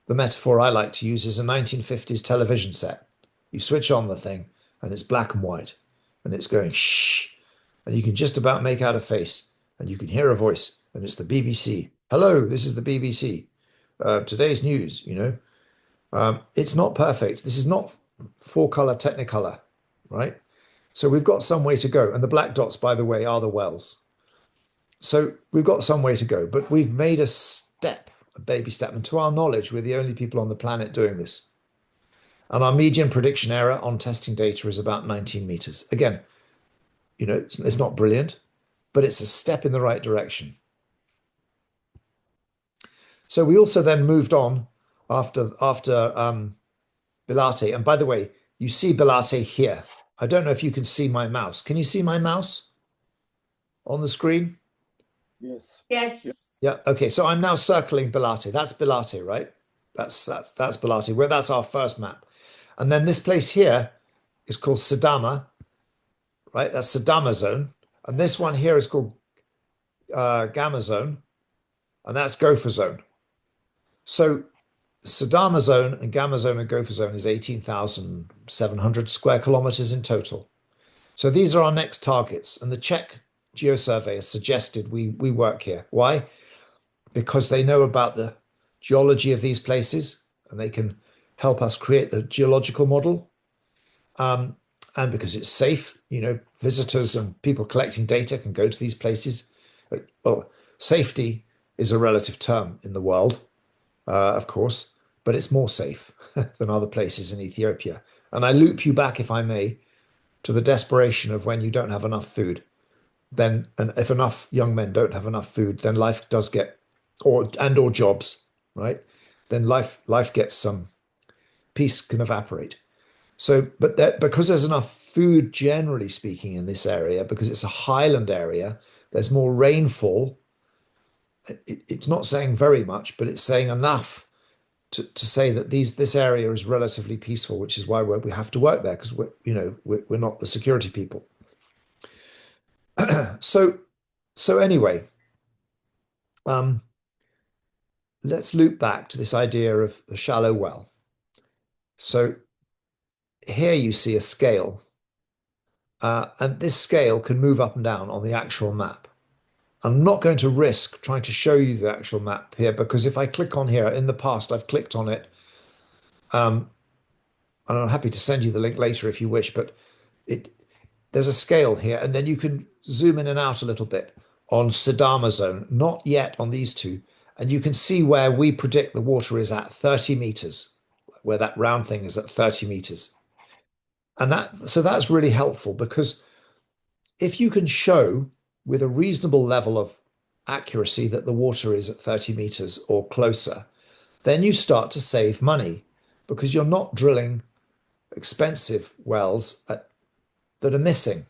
the metaphor I like to use is a 1950s television set. You switch on the thing and it's black and white and it's going shh, and you can just about make out a face and you can hear a voice and it's the BBC. Hello, this is the BBC. Today's news, you know. It's not perfect. This is not 4-color Technicolor, right? So we've got some way to go. And the black dots, by the way, are the wells. So we've got some way to go, but we've made a baby step. And to our knowledge, we're the only people on the planet doing this. And our median prediction error on testing data is about 19 meters. Again, you know, it's not brilliant, but it's a step in the right direction. So we also then moved on after Bilate. And by the way, you see Bilate here. I don't know if you can see my mouse. Can you see my mouse on the screen? Yes. Yes. Yeah. Okay. So I'm now circling Bilate. That's Bilate, right? That's Bilate. Well, that's our first map. And then this place here is called Sidama, right? That's Sidama zone. And this one here is called Gamma zone, and that's Gopher zone. So Sidama zone and Gamma zone and Gopher zone is 18,700 square kilometers in total. So these are our next targets. And the Czech Geosurvey has suggested we work here. Why? Because they know about the geology of these places and they can help us create the geological model. And because it's safe, you know, visitors and people collecting data can go to these places. Well, safety is a relative term in the world, of course, but it's more safe than other places in Ethiopia. And I loop you back, if I may, to the desperation of when you don't have enough food. then, and if enough young men don't have enough food, then life does get, or jobs, right? Then life gets some, peace can evaporate. So, but that, because there's enough food, generally speaking, in this area, because it's a highland area, there's more rainfall. It's not saying very much, but it's saying enough to say that this area is relatively peaceful, which is why we have to work there, because we're not the security people. So anyway, let's loop back to this idea of the shallow well. So here you see a scale, and this scale can move up and down on the actual map. I'm not going to risk trying to show you the actual map here, because if I click on here, in the past I've clicked on it, and I'm happy to send you the link later if you wish, but there's a scale here, and then you can zoom in and out a little bit on Sidama zone, not yet on these two, and you can see where we predict the water is at 30 meters, where that round thing is at 30 meters. And so that's really helpful, because if you can show with a reasonable level of accuracy that the water is at 30 meters or closer, then you start to save money, because you're not drilling expensive wells that are missing.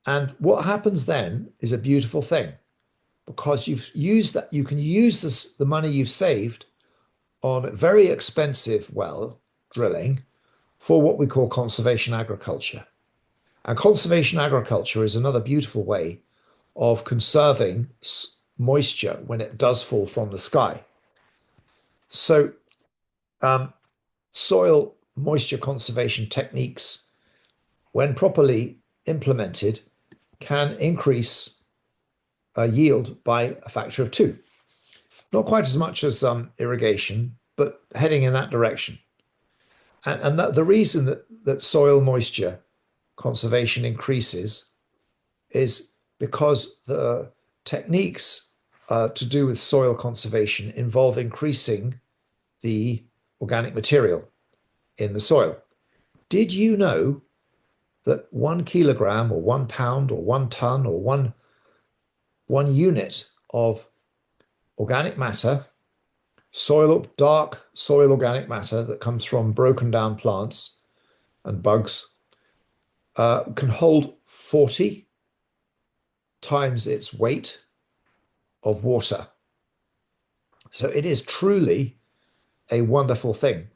And what happens then is a beautiful thing, because you've used that, you can use the money you've saved on very expensive well drilling for what we call conservation agriculture. And conservation agriculture is another beautiful way of conserving moisture when it does fall from the sky. So soil moisture conservation techniques, when properly implemented, can increase yield by a factor of 2. Not quite as much as irrigation, but heading in that direction. And the reason that soil moisture conservation increases is because the techniques to do with soil conservation involve increasing the organic material in the soil. Did you know that 1 kilogram or 1 pound or 1 ton or one unit of organic matter, dark soil organic matter that comes from broken down plants and bugs, can hold 40 times its weight of water? So it is truly a wonderful thing,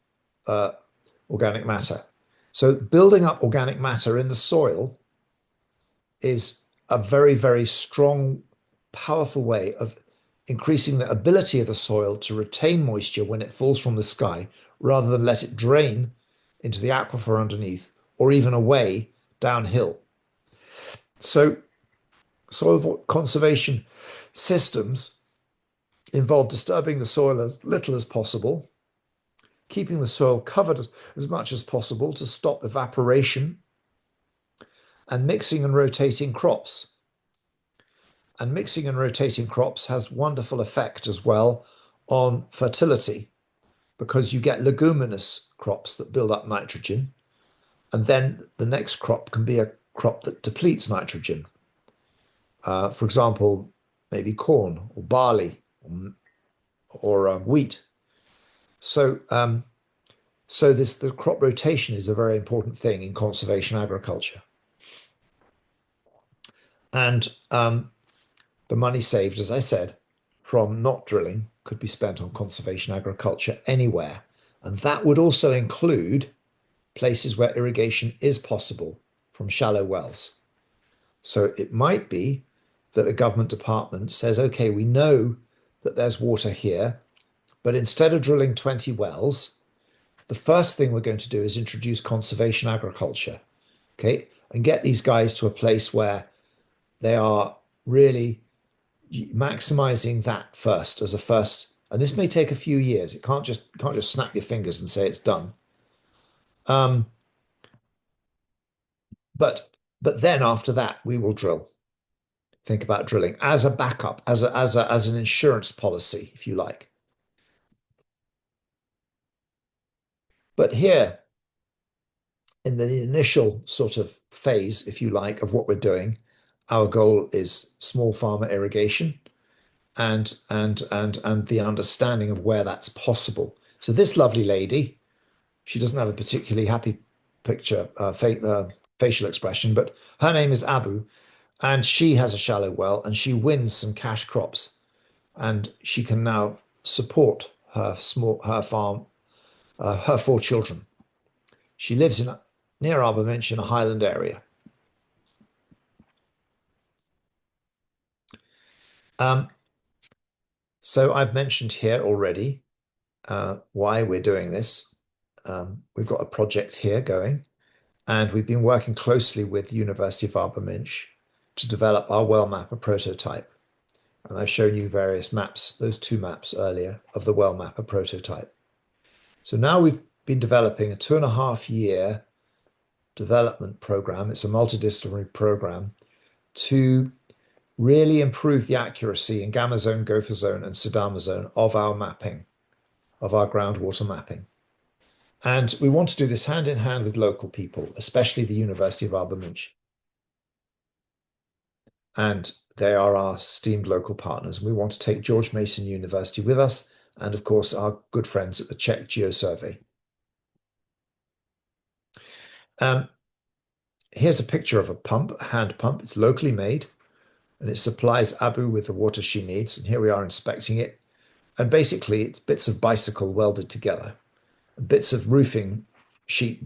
organic matter. So building up organic matter in the soil is a very, very strong, powerful way of increasing the ability of the soil to retain moisture when it falls from the sky, rather than let it drain into the aquifer underneath or even away downhill. So soil conservation systems involve disturbing the soil as little as possible, keeping the soil covered as much as possible to stop evaporation, and mixing and rotating crops. And mixing and rotating crops has wonderful effect as well on fertility, because you get leguminous crops that build up nitrogen, and then the next crop can be a crop that depletes nitrogen. For example, maybe corn or barley or wheat. So the crop rotation is a very important thing in conservation agriculture. And the money saved, as I said, from not drilling could be spent on conservation agriculture anywhere. And that would also include places where irrigation is possible from shallow wells. So it might be that a government department says, okay, we know that there's water here, but instead of drilling 20 wells, the first thing we're going to do is introduce conservation agriculture, okay, and get these guys to a place where they are really maximizing that first as a first. And this may take a few years. It can't just snap your fingers and say it's done. But then after that, we will drill. Think about drilling as a backup, as an insurance policy, if you like. But here, in the initial sort of phase, if you like, of what we're doing, Our goal is small farmer irrigation and the understanding of where that's possible. So this lovely lady, she doesn't have a particularly happy picture, facial expression, but her name is Abu, and she has a shallow well, and she wins some cash crops, and she can now support her farm, her 4 children. She lives near Arbaminch in a highland area. So I've mentioned here already why we're doing this. We've got a project here going, and we've been working closely with the University of Arbaminch to develop our WellMapr prototype. And I've shown you various maps, those 2 maps earlier of the WellMapr prototype. So now we've been developing a 2.5-year development program. It's a multidisciplinary program to really improve the accuracy in Gamma Zone, Gopher Zone, and Sidama Zone of our mapping, of our groundwater mapping. And we want to do this hand in hand with local people, especially the University of Arbaminch. And they are our esteemed local partners. We want to take George Mason University with us, and of course, our good friends at the Czech Geological Survey. Here's a picture of a pump, a hand pump. It's locally made, and it supplies Abu with the water she needs. And here we are inspecting it. And basically, it's bits of bicycle welded together, bits of roofing sheet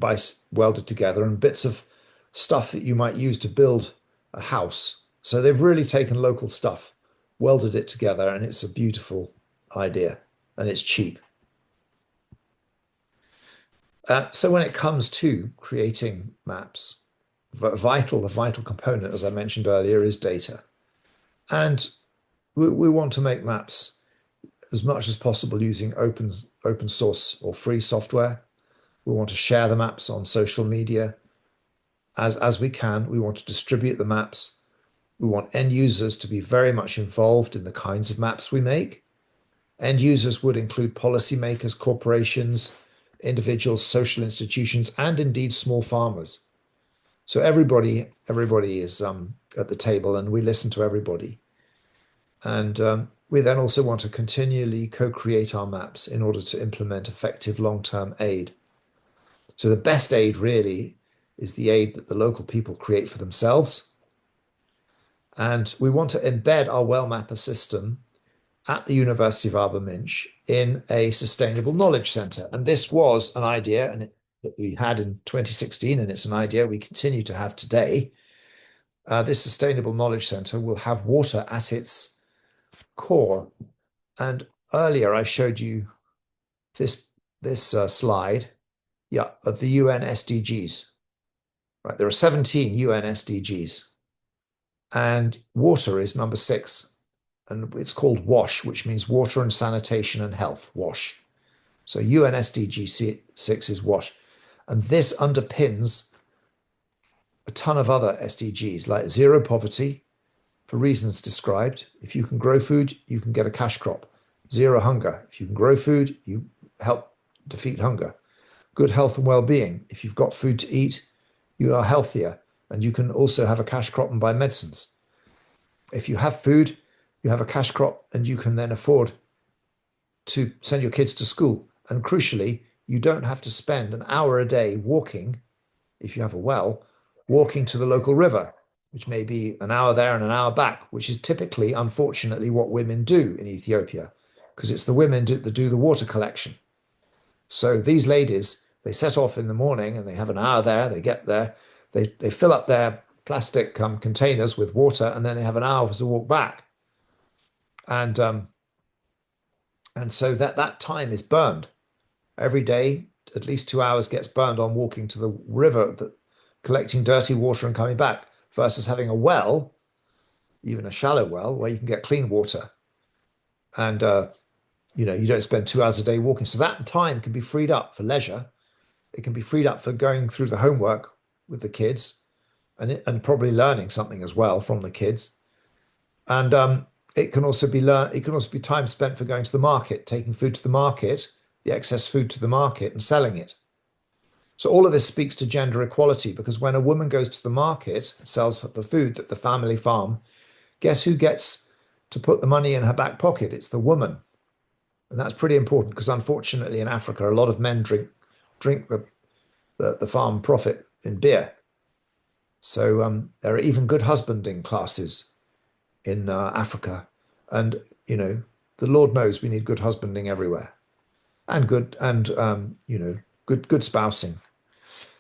welded together, and bits of stuff that you might use to build a house. So they've really taken local stuff, welded it together, and it's a beautiful idea, and it's cheap. So when it comes to creating maps, the vital component, as I mentioned earlier, is data. And we want to make maps as much as possible using open source or free software. We want to share the maps on social media as we can. We want to distribute the maps. We want end users to be very much involved in the kinds of maps we make. End users would include policymakers, corporations, individuals, social institutions, and indeed small farmers. So everybody is at the table, and we listen to everybody. And we then also want to continually co-create our maps in order to implement effective long-term aid. So the best aid really is the aid that the local people create for themselves. And we want to embed our WellMapr system at the University of Arbaminch in a sustainable knowledge center. And this was an idea that we had in 2016, and it's an idea we continue to have today. This sustainable knowledge center will have water at its core. And earlier I showed you this slide, of the UN SDGs. Right, there are 17 UN SDGs, and water is number 6, and it's called WASH, which means water and sanitation and health. WASH. So UN SDG 6 is WASH, and this underpins a ton of other SDGs like zero poverty, for reasons described. If you can grow food, you can get a cash crop. Zero hunger. If you can grow food, you help defeat hunger. Good health and well-being. If you've got food to eat, you are healthier, and you can also have a cash crop and buy medicines. If you have food, you have a cash crop, and you can then afford to send your kids to school. And crucially, you don't have to spend an hour a day walking, if you have a well, walking to the local river, which may be an hour there and an hour back, which is typically, unfortunately, what women do in Ethiopia, because it's the women that do the water collection. So these ladies, they set off in the morning and they have an hour there, they get there, they fill up their plastic containers with water, and then they have an hour to walk back. And so that time is burned. Every day, at least 2 hours gets burned on walking to the river, collecting dirty water and coming back, versus having a well, even a shallow well, where you can get clean water. And, you don't spend 2 hours a day walking. So that time can be freed up for leisure. It can be freed up for going through the homework with the kids and probably learning something as well from the kids. And it can also be time spent for going to the market, taking food to the market, the excess food to the market and selling it. So all of this speaks to gender equality, because when a woman goes to the market, sells the food at the family farm, guess who gets to put the money in her back pocket? It's the woman. And that's pretty important, because unfortunately in Africa, a lot of men drink the farm profit in beer. So there are even good husbanding classes in Africa. And, you know, the Lord knows we need good husbanding everywhere, and good spousing.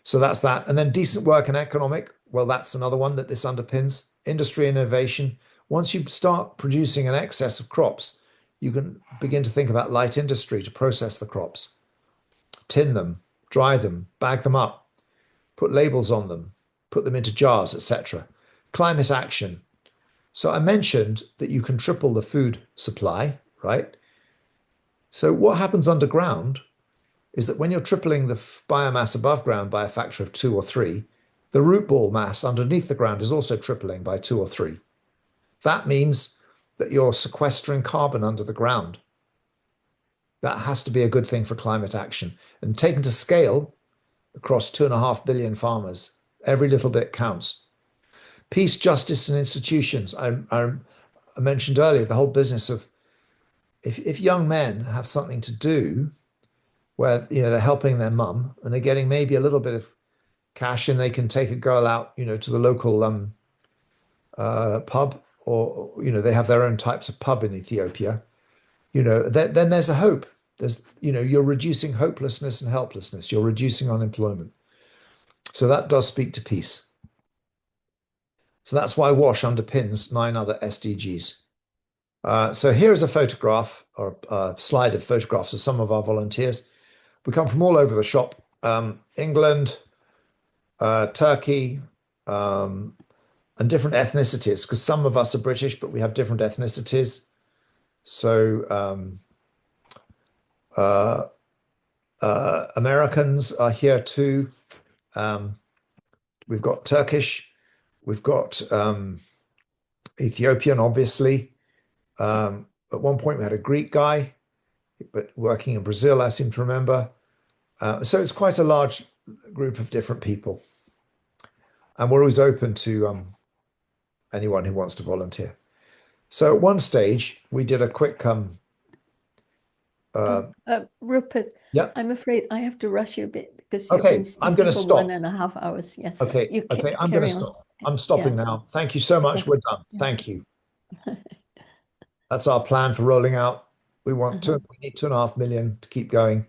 So that's that. And then decent work and economic. Well, that's another one that this underpins. Industry and innovation. Once you start producing an excess of crops, you can begin to think about light industry to process the crops, tin them, dry them, bag them up, put labels on them, put them into jars, etc. Climate action. So I mentioned that you can triple the food supply, right? So what happens underground is that when you're tripling the biomass above ground by a factor of 2 or 3, the root ball mass underneath the ground is also tripling by 2 or 3. That means that you're sequestering carbon under the ground. That has to be a good thing for climate action. And taken to scale across 2.5 billion farmers, every little bit counts. Peace, justice, and institutions. I mentioned earlier the whole business of if young men have something to do where, you know, they're helping their mum and they're getting maybe a little bit of cash, and they can take a girl out, you know, to the local pub, or, you know, they have their own types of pub in Ethiopia, you know, then there's a hope. There's, you know, you're reducing hopelessness and helplessness. You're reducing unemployment. So that does speak to peace. So that's why WASH underpins 9 other SDGs. So here is a photograph, or a slide of photographs of some of our volunteers. We come from all over the shop, England, Turkey, and different ethnicities, because some of us are British, but we have different ethnicities. So Americans are here too. We've got Turkish, we've got Ethiopian, obviously. At one point we had a Greek guy, but working in Brazil, I seem to remember. So it's quite a large group of different people. And we're always open to anyone who wants to volunteer. So at one stage, we did a quick... Rupert, yeah. I'm afraid I have to rush you a bit, because you've Okay, been I'm going speaking to for stop. 1.5 hours. Yeah. Okay, You okay, I'm going carry to on. stop. I'm stopping Yeah. now. Thank you so much. Okay. We're done. Yeah. Thank you. That's our plan for rolling out. We want we need 2.5 million to keep going.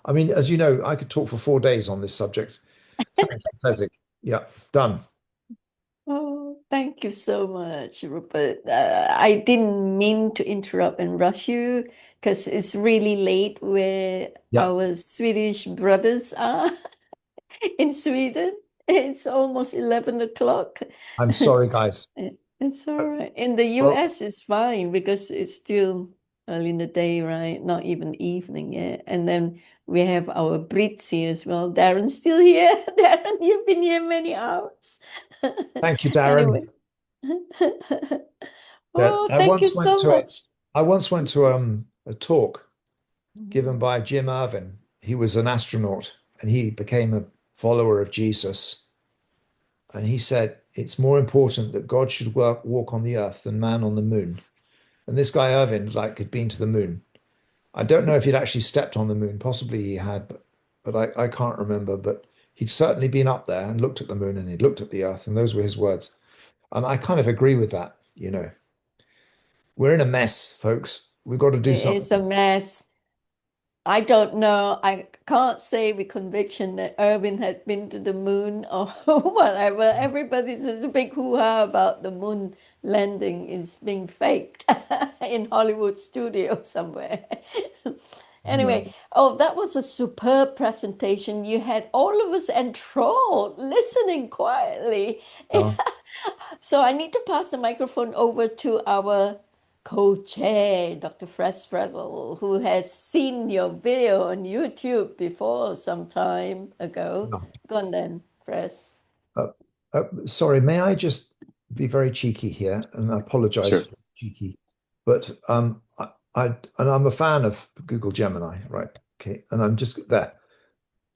I mean, as you know, I could talk for 4 days on this subject. Thank you, FESIG. Yeah, done. Oh, thank you so much, Rupert. I didn't mean to interrupt and rush you, because it's really late where our Swedish brothers are in Sweden. It's almost 11 o'clock. I'm sorry, guys. It's all right. In the US, it's fine, because it's still early in the day, right? Not even evening yet. And then we have our Brits here as well. Darren's still here. Darren, you've been here many hours. Thank you, Darren. Anyway. Thank you so much. I once went to a talk given by Jim Irvin. He was an astronaut, and he became a follower of Jesus. And he said, it's more important that God should walk on the earth than man on the moon. And this guy Irvin, like, had been to the moon. I don't know if he'd actually stepped on the moon. Possibly he had, but I can't remember. But he'd certainly been up there and looked at the moon, and he'd looked at the earth, and those were his words. And I kind of agree with that, you know. We're in a mess, folks. We've got to do something. It's a mess. I don't know. I can't say with conviction that Irvin had been to the moon or whatever. Everybody says a big hoo-ha about the moon landing is being faked in Hollywood studio somewhere. Anyway, that was a superb presentation. You had all of us enthralled, listening quietly. Oh. So I need to pass the microphone over to our co-chair, Dr. Fresfrezel, who has seen your video on YouTube before some time ago. No. Go on then, Fres. Sorry, may I just be very cheeky here? And I apologize for cheeky, but I'm a fan of Google Gemini, right? Okay, and I'm just there.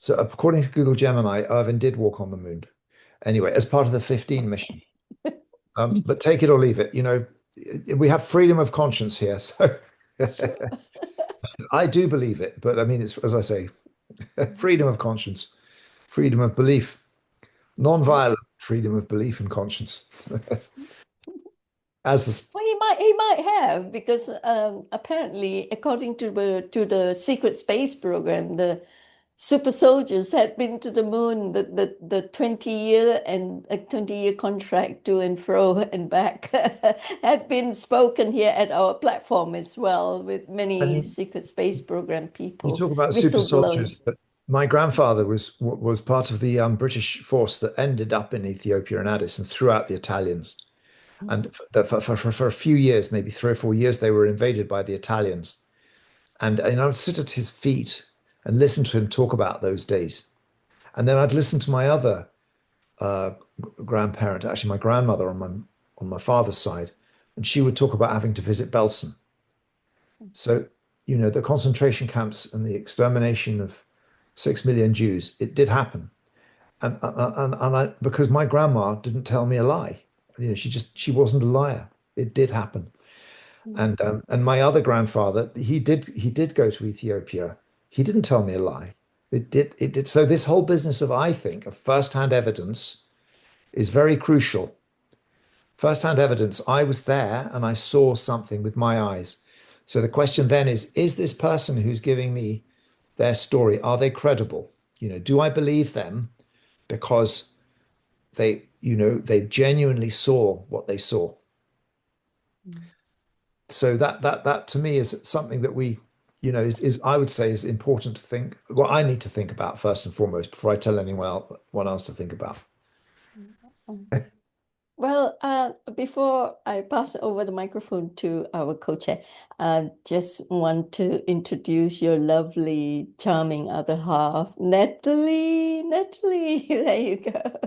So according to Google Gemini, Irvin did walk on the moon. Anyway, as part of the 15 mission. But take it or leave it. We have freedom of conscience here. So Sure. I do believe it. But I mean, it's, as I say, freedom of conscience, freedom of belief, non-violent freedom of belief and conscience. Well, he might have, because apparently, according to the secret space program, the super soldiers had been to the moon. The 20-year contract to and fro and back had been spoken here at our platform as well, with I many mean, secret space program you people talk about super whistleblowing. soldiers, but my grandfather was part of the British force that ended up in Ethiopia and Addis and threw out the Italians. And for a few years, maybe 3 or 4 years, they were invaded by the Italians. And I would sit at his feet and listen to him talk about those days. And then I'd listen to my other uh, grandparent, actually my grandmother on my father's side, and she would talk about having to visit Belsen. So, the concentration camps and the extermination of 6 million Jews, it did happen. And I, because my grandma didn't tell me a lie, she wasn't a liar. It did happen. And my other grandfather, he did go to Ethiopia. He didn't tell me a lie. It did. So this whole business of, I think, of first-hand evidence is very crucial. First-hand evidence, I was there and I saw something with my eyes. So the question then is this person who's giving me their story, are they credible? Do I believe them because they genuinely saw what they saw? So that to me is something that we, is I would say is important to think. Well, I need to think about first and foremost before I tell anyone else to think about. Well, before I pass over the microphone to our co-chair, I just want to introduce your lovely, charming other half, Natalie. Natalie, there you go.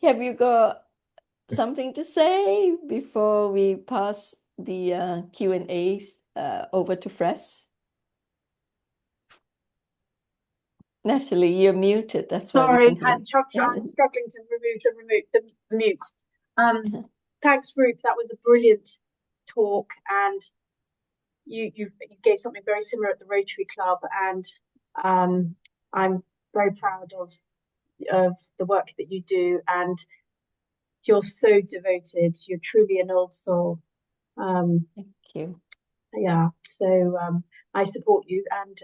Have you got something to say before we pass the Q&As over to Fres? Natalie, you're muted. That's why we Sorry, can hear. I'm struggling to remove the mute. Thanks, Ruth. That was a brilliant talk, and you gave something very similar at the Rotary Club, and I'm very proud of the work that you do, and you're so devoted. You're truly an old soul. Thank you. Yeah, so I support you, and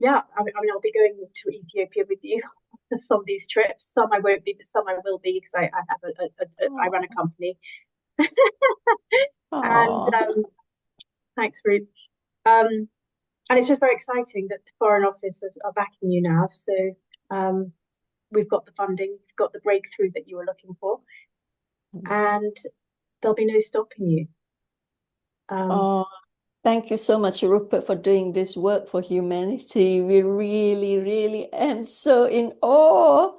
yeah, I mean, I'll be going to Ethiopia with you some of these trips. Some I won't be, but some I will be, because I have I run a company. And thanks, Ruth. And it's just very exciting that the Foreign Office are backing you now. So we've got the funding, we've got the breakthrough that you were looking for, and there'll be no stopping you. Thank you so much, Rupert, for doing this work for humanity. We really, really am so in awe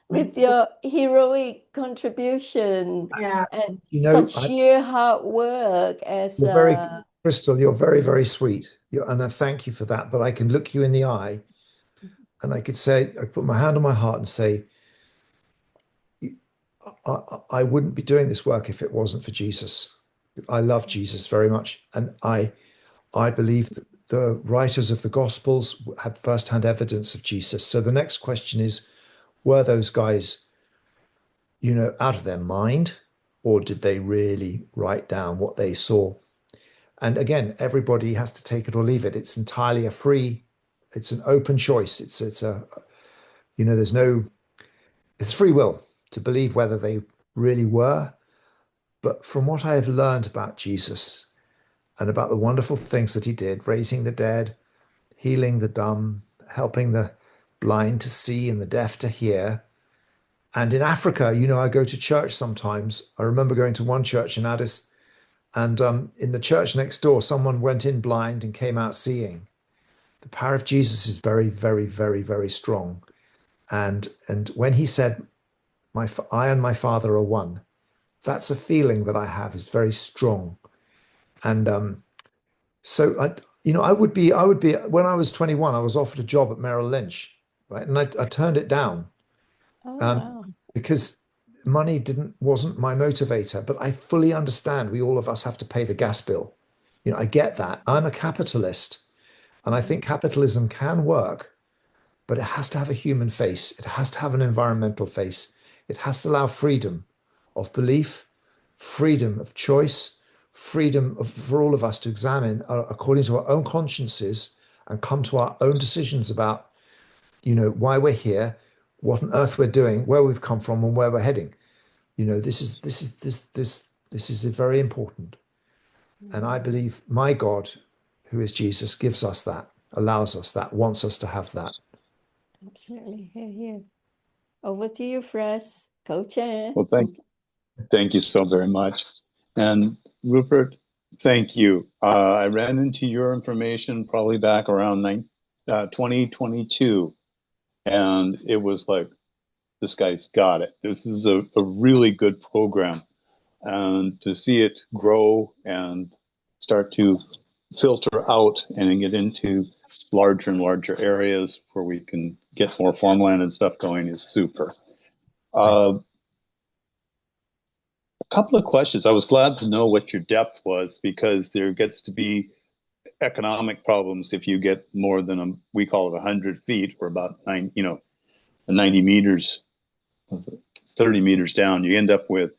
with your heroic contribution and such sheer hard work. Crystal, you're very, very sweet. And I thank you for that. But I can look you in the eye and I could say, I put my hand on my heart and say, I wouldn't be doing this work if it wasn't for Jesus. I love Jesus very much. And I believe that the writers of the Gospels had first-hand evidence of Jesus. So the next question is, were those guys, out of their mind, or did they really write down what they saw? And again, everybody has to take it or leave it. It's entirely it's an open choice. It's free will to believe whether they really were. But from what I have learned about Jesus and about the wonderful things that he did, raising the dead, healing the dumb, helping the blind to see and the deaf to hear. And in Africa, I go to church sometimes. I remember going to one church in Addis, and in the church next door, someone went in blind and came out seeing. The power of Jesus is very, very, very, very strong. And when he said, I and my Father are one, that's a feeling that I have, is very strong. And so I would be, when I was 21, I was offered a job at Merrill Lynch right? And I turned it down Oh, um, wow. because money wasn't my motivator. But I fully understand all of us have to pay the gas bill. I get that. I'm a capitalist, and I think capitalism can work, but it has to have a human face. It has to have an environmental face. It has to allow freedom of belief, freedom of choice, for all of us to examine according to our own consciences and come to our own decisions about, why we're here, what on earth we're doing, where we've come from, and where we're heading. This is very important. And I believe my God, who is Jesus, gives us that, allows us that, wants us to have that. Absolutely. Here. Over to you, Fres, co-chair. Well, thank you so very much. And Rupert, thank you. I ran into your information probably back around 2022, and it was like, this guy's got it. This is a really good program. And to see it grow and start to filter out and get into larger and larger areas where we can get more farmland and stuff going is super. A couple of questions. I was glad to know what your depth was, because there gets to be economic problems if you get more than we call it 100 feet, or about 90 meters, 30 meters down. You end up with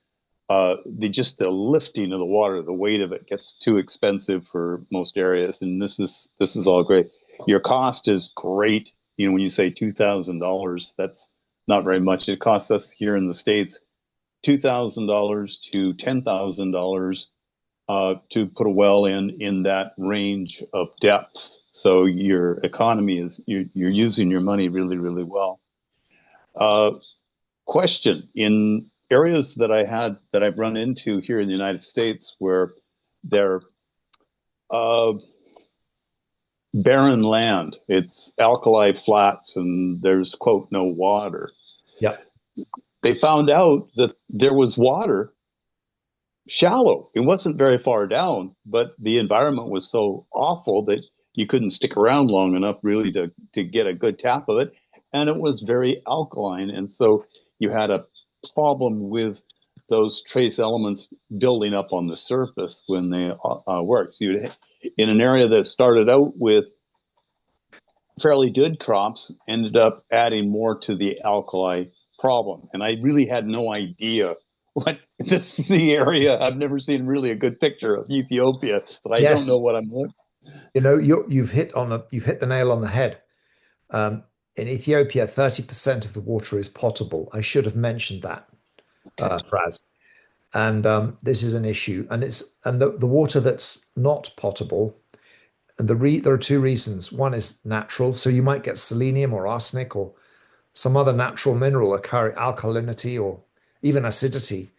the lifting of the water, the weight of it gets too expensive for most areas, and this is all great. Your cost is great. When you say $2,000, that's not very much. It costs us here in the States $2,000 to $10,000 to put a well in that range of depths. So your economy you're using your money really, really well. Question: in areas that I've run into here in the United States where they're barren land, it's alkali flats, and there's, quote, no water. Yeah. They found out that there was water shallow. It wasn't very far down, but the environment was so awful that you couldn't stick around long enough really to get a good tap of it. And it was very alkaline. And so you had a problem with those trace elements building up on the surface when they worked. So in an area that started out with fairly good crops, ended up adding more to the alkali problem. And I really had no idea what this is the area. I've never seen really a good picture of Ethiopia, so I don't know what I'm looking. You've hit the nail on the head. In Ethiopia, 30% of the water is potable. I should have mentioned that, Fraz. And this is an issue. And the water that's not potable, and there are two reasons. One is natural, so you might get selenium or arsenic or some other natural mineral occurring, alkalinity or even acidity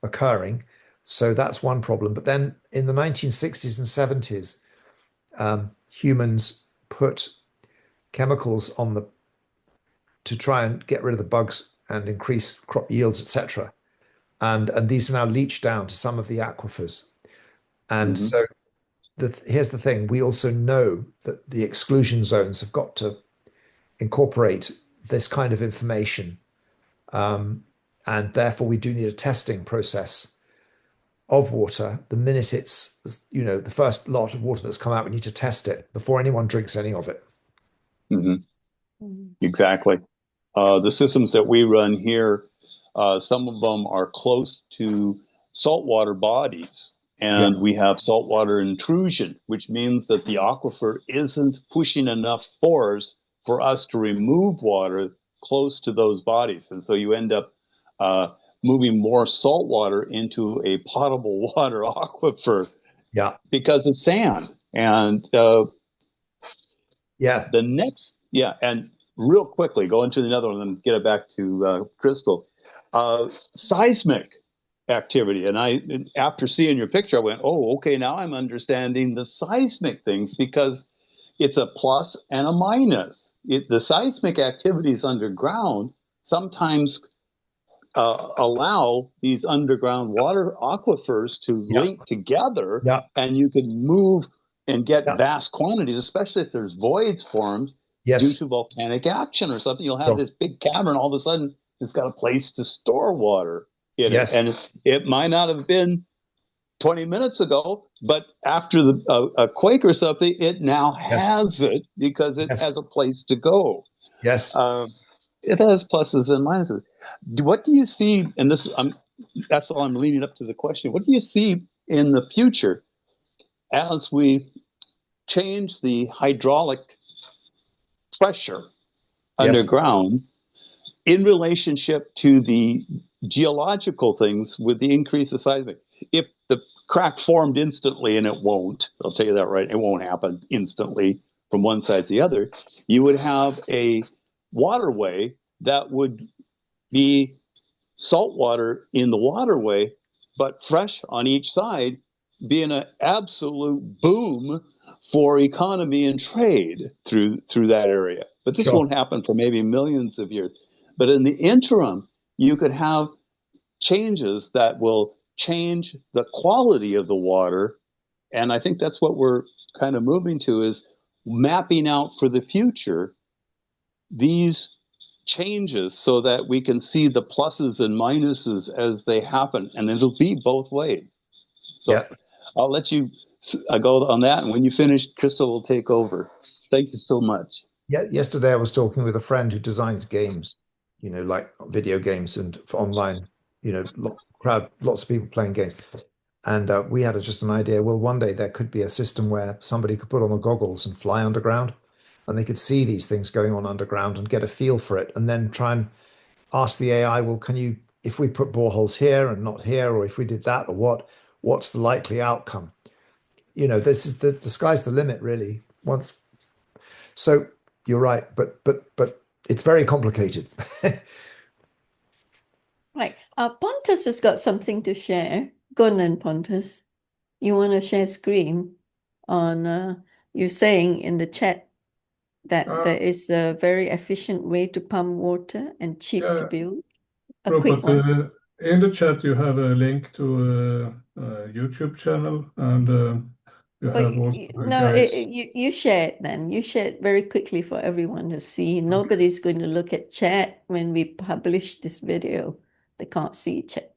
occurring. So that's one problem. But then in the 1960s and 70s, humans put chemicals to try and get rid of the bugs and increase crop yields, etc. And these are now leached down to some of the aquifers. And so here's the thing. We also know that the exclusion zones have got to incorporate this kind of information. And therefore, we do need a testing process of water. The minute it's, the first lot of water that's come out, we need to test it before anyone drinks any of it. Exactly. The systems that we run here, some of them are close to saltwater bodies, and we have saltwater intrusion, which means that the aquifer isn't pushing enough force for us to remove water close to those bodies. And so you end up moving more salt water into a potable water aquifer because of sand. And and real quickly, go into another one and get it back to Crystal. Seismic activity. And after seeing your picture, I went, oh, okay, now I'm understanding the seismic things, because it's a plus and a minus. The seismic activities underground sometimes allow these underground water aquifers to link together, and you can move and get vast quantities, especially if there's voids formed. due Yes. to volcanic action or something. You'll have Sure. this big cavern, all of a sudden it's got a place to store water in Yes. it. And it might not have been 20 minutes ago, but after a quake or something, it now Yes. has it because it Yes. has a place to go. Yes. It has pluses and minuses. What do you see? And that's all I'm leading up to the question. What do you see in the future as we change the hydraulic pressure underground in relationship to the geological things with the increase of seismic? If the crack formed instantly, and it won't, I'll tell you that right, it won't happen instantly from one side to the other, you would have a waterway that would be salt water in the waterway, but fresh on each side, being an absolute boom for economy and trade through that area. But this won't happen for maybe millions of years. But in the interim, you could have changes that will change the quality of the water. And I think that's what we're kind of moving to, is mapping out for the future these changes so that we can see the pluses and minuses as they happen. And it'll be both ways. So I'll let you go on that. And when you finish, Crystal will take over. Thank you so much. Yeah, yesterday I was talking with a friend who designs games, like video games and for online, lots of people playing games. And we had just an idea. Well, one day there could be a system where somebody could put on the goggles and fly underground, and they could see these things going on underground and get a feel for it, and then try and ask the AI, well, if we put boreholes here and not here, or if we did that, or what's the likely outcome? This is the sky's the limit, really. So you're right, but it's very complicated. Right. Pontus has got something to share. Go on then, Pontus. You want to share screen on, you're saying in the chat that there is a very efficient way to pump water and cheap to build. A quick one. In the chat, you have a link to a YouTube channel, and you have also you share it then. You share it very quickly for everyone to see. Nobody's going to look at chat when we publish this video. They can't see chat.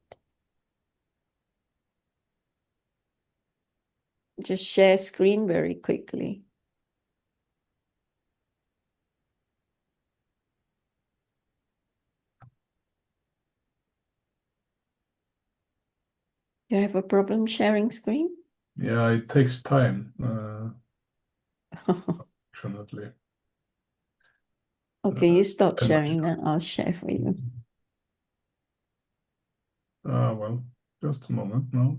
Just share screen very quickly. You have a problem sharing screen? Yeah, it takes time, fortunately. Okay, you stop sharing, then I'll share for you. Well, just a moment now.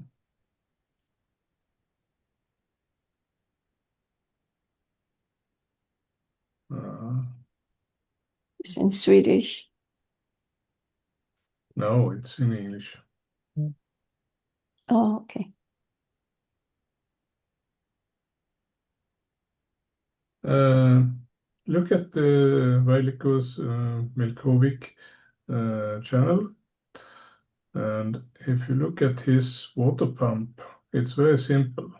It's in Swedish. No, it's in English. Oh, okay. Look at the Vailikos Milkovic channel, and if you look at his water pump, it's very simple,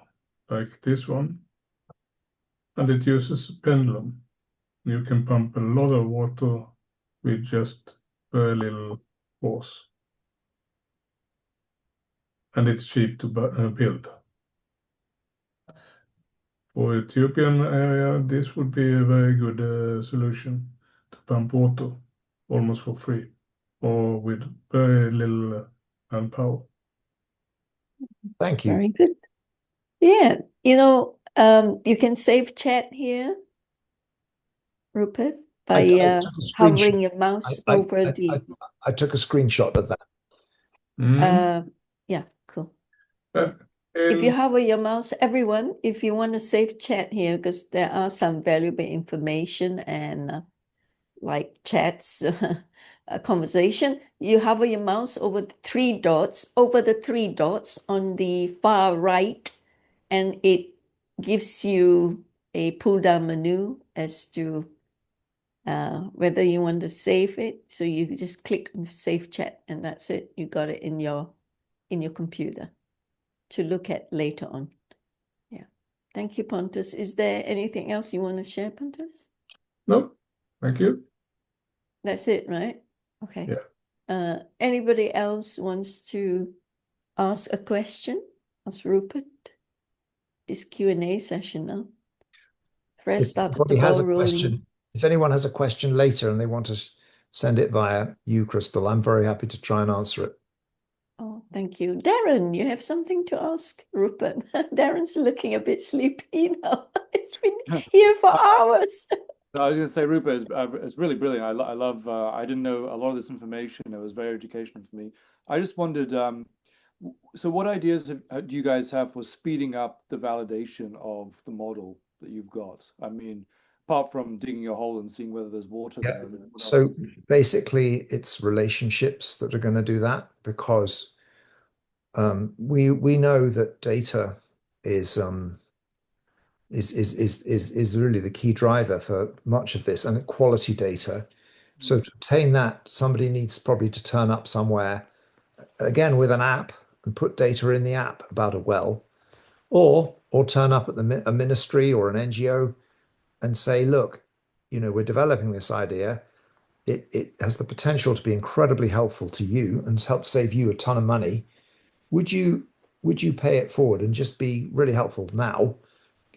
like this one, and it uses a pendulum. You can pump a lot of water with just very little force, and it's cheap to build. For Ethiopian area, this would be a very good solution to pump water almost for free or with very little manpower. Thank you. Very good. Yeah, you can save chat here, Rupert, by hovering your mouse over the. I took a screenshot of that. Yeah, cool. If you hover your mouse, everyone, if you want to save chat here, because there are some valuable information and like chats, a conversation, you hover your mouse over the three dots on the far right, and it gives you a pull-down menu as to whether you want to save it. So you just click on save chat, and that's it. You got it in your computer to look at later on. Yeah. Thank you, Pontus. Is there anything else you want to share, Pontus? No, thank you. That's it, right? Okay. Yeah. Anybody else wants to ask a question? Ask Rupert. It's Q&A session now. Fresh start the ball rolling. If anyone has a question later and they want to send it via you, Crystal, I'm very happy to try and answer it. Oh, thank you. Darren, you have something to ask Rupert. Darren's looking a bit sleepy now. It's been here for hours. I was going to say, Rupert, it's really brilliant. I love, I didn't know a lot of this information. It was very educational for me. I just wondered, so what ideas do you guys have for speeding up the validation of the model that you've got? I mean, apart from digging a hole and seeing whether there's water there. So basically, it's relationships that are going to do that, because we know that data is really the key driver for much of this, and quality data. So to obtain that, somebody needs probably to turn up somewhere, again with an app, and put data in the app about a well, or turn up at a ministry or an NGO and say, look, we're developing this idea. It has the potential to be incredibly helpful to you and help save you a ton of money. Would you pay it forward and just be really helpful now,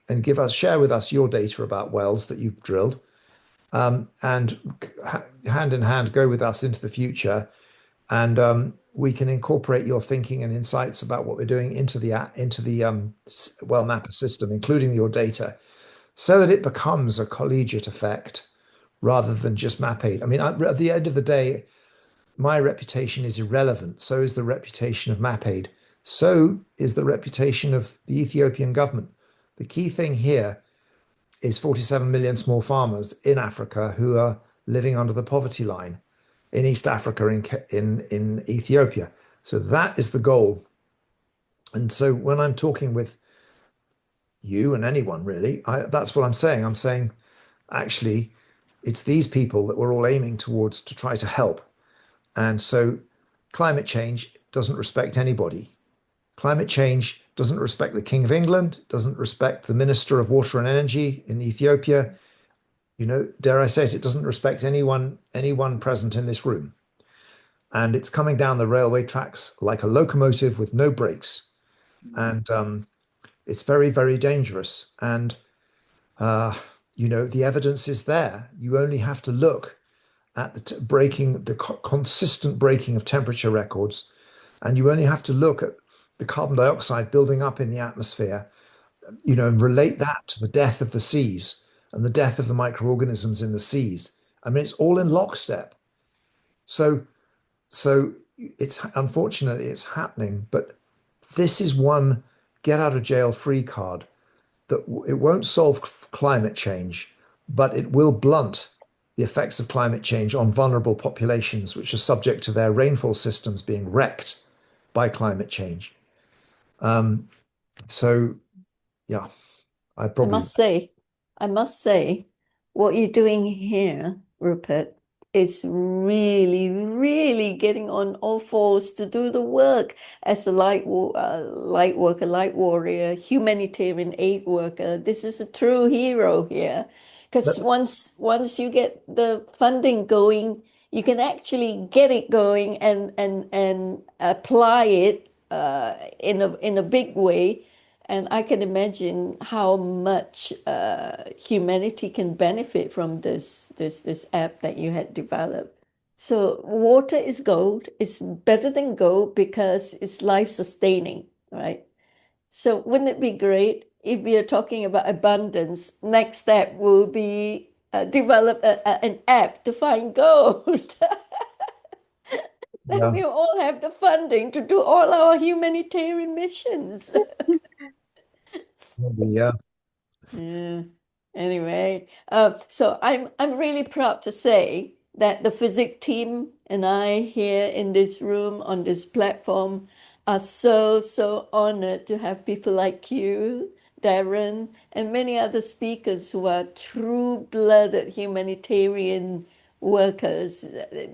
and share with us your data about wells that you've drilled, and hand in hand go with us into the future, and we can incorporate your thinking and insights about what we're doing into the WellMapr system, including your data, so that it becomes a collegiate effect rather than just MapAid. I mean, at the end of the day, my reputation is irrelevant. So is the reputation of MapAid. So is the reputation of the Ethiopian government. The key thing here is 47 million small farmers in Africa who are living under the poverty line in East Africa, in Ethiopia. So that is the goal. And so when I'm talking with you and anyone really, that's what I'm saying. I'm saying, actually, it's these people that we're all aiming towards to try to help. And so climate change doesn't respect anybody. Climate change doesn't respect the King of England, doesn't respect the Minister of Water and Energy in Ethiopia. Dare I say it, it doesn't respect anyone present in this room. And it's coming down the railway tracks like a locomotive with no brakes. And it's very, very dangerous. And, the evidence is there. You only have to look at the consistent breaking of temperature records. And you only have to look at the carbon dioxide building up in the atmosphere, and relate that to the death of the seas and the death of the microorganisms in the seas. I mean, it's all in lockstep. So it's unfortunately it's happening, but this is one get out of jail free card that it won't solve climate change, but it will blunt the effects of climate change on vulnerable populations, which are subject to their rainfall systems being wrecked by climate change. So, yeah, I must say, what you're doing here, Rupert, is really, really getting on all fours to do the work as a light warrior, humanitarian aid worker. This is a true hero here. Because once you get the funding going, you can actually get it going and apply it in a big way. And I can imagine how much humanity can benefit from this app that you had developed. So water is gold. It's better than gold because it's life-sustaining, right? So wouldn't it be great if we are talking about abundance? Next step will be develop an app to find gold. Then we all have the funding to do all our humanitarian missions. Yeah. Anyway, so I'm really proud to say that the FESIG team and I here in this room on this platform are so honored to have people like you, Darren, and many other speakers who are true-blooded humanitarian workers,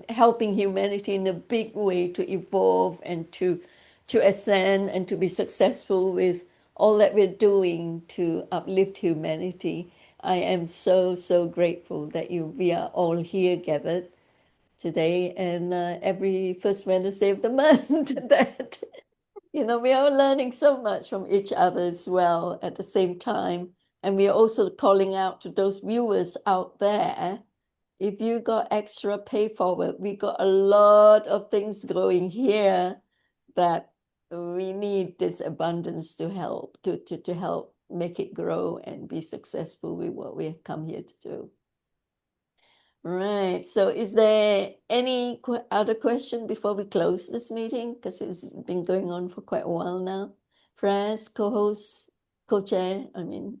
helping humanity in a big way to evolve and to ascend and to be successful with all that we're doing to uplift humanity. I am so, so grateful that we are all here gathered today, and every first Wednesday of the month that, we are learning so much from each other as well at the same time. And we are also calling out to those viewers out there. If you got extra pay forward, we got a lot of things going here that we need this abundance to help to help make it grow and be successful with what we have come here to do. Right. So is there any other question before we close this meeting? Because it's been going on for quite a while now. Franz, co-host, co-chair,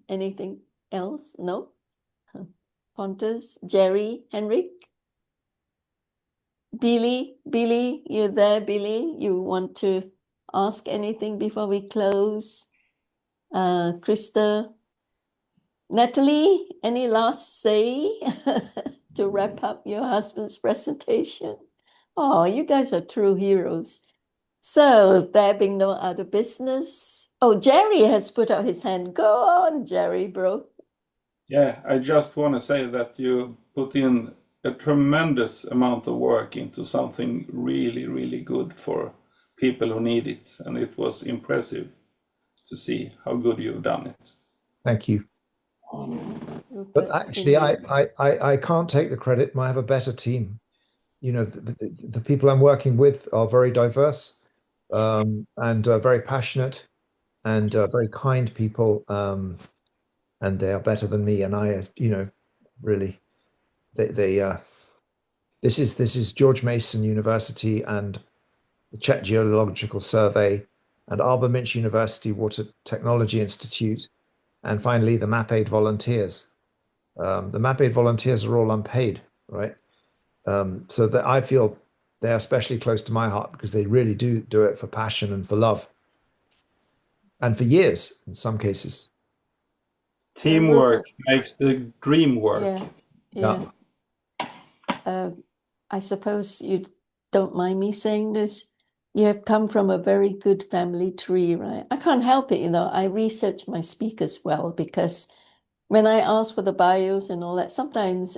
anything else? No? Pontus, Jerry, Henrik? Billy, you there, Billy? You want to ask anything before we close? Krista? Natalie, any last say to wrap up your husband's presentation? Oh, you guys are true heroes. So there being no other business. Oh, Jerry has put out his hand. Go on, Jerry, bro. Yeah, I just want to say that you put in a tremendous amount of work into something really, really good for people who need it. And it was impressive to see how good you've done it. Thank you. But actually, I can't take the credit. I have a better team. The people I'm working with are very diverse and very passionate and very kind people. And they are better than me. And I, really, this is George Mason University and the Czech Geological Survey and Arbaminch University Water Technology Institute. And finally, the MapAid volunteers. The MapAid volunteers are all unpaid, right? So that I feel they are especially close to my heart because they really do it for passion and for love. And for years, in some cases. Teamwork makes the dream work. Yeah. I suppose you don't mind me saying this. You have come from a very good family tree, right? I can't help it, I research my speakers well because when I ask for the bios and all that, sometimes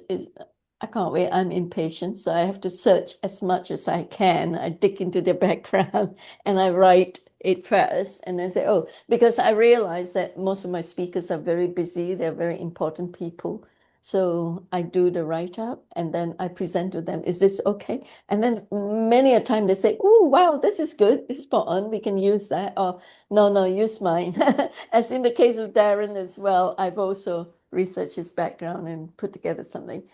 I can't wait, I'm impatient, so I have to search as much as I can. I dig into their background and I write it first and then say, oh, because I realize that most of my speakers are very busy, they're very important people. So I do the write-up and then I present to them, is this okay? And then many a time they say, oh, wow, this is good, this is spot on, we can use that. Or no, use mine. As in the case of Darren as well, I've also researched his background and put together something.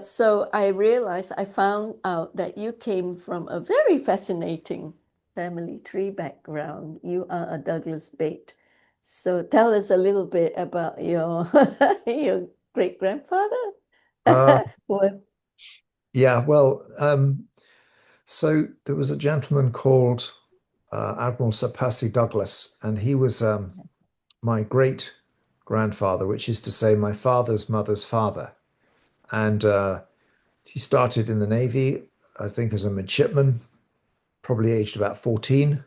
So I found out that you came from a very fascinating family tree background. You are a Douglas-Bate. So tell us a little bit about your your great-grandfather. Yeah, well, so there was a gentleman called Admiral Sir Percy Douglas, and he was my great-grandfather, which is to say my father's mother's father. And he started in the Navy, I think, as a midshipman, probably aged about 14,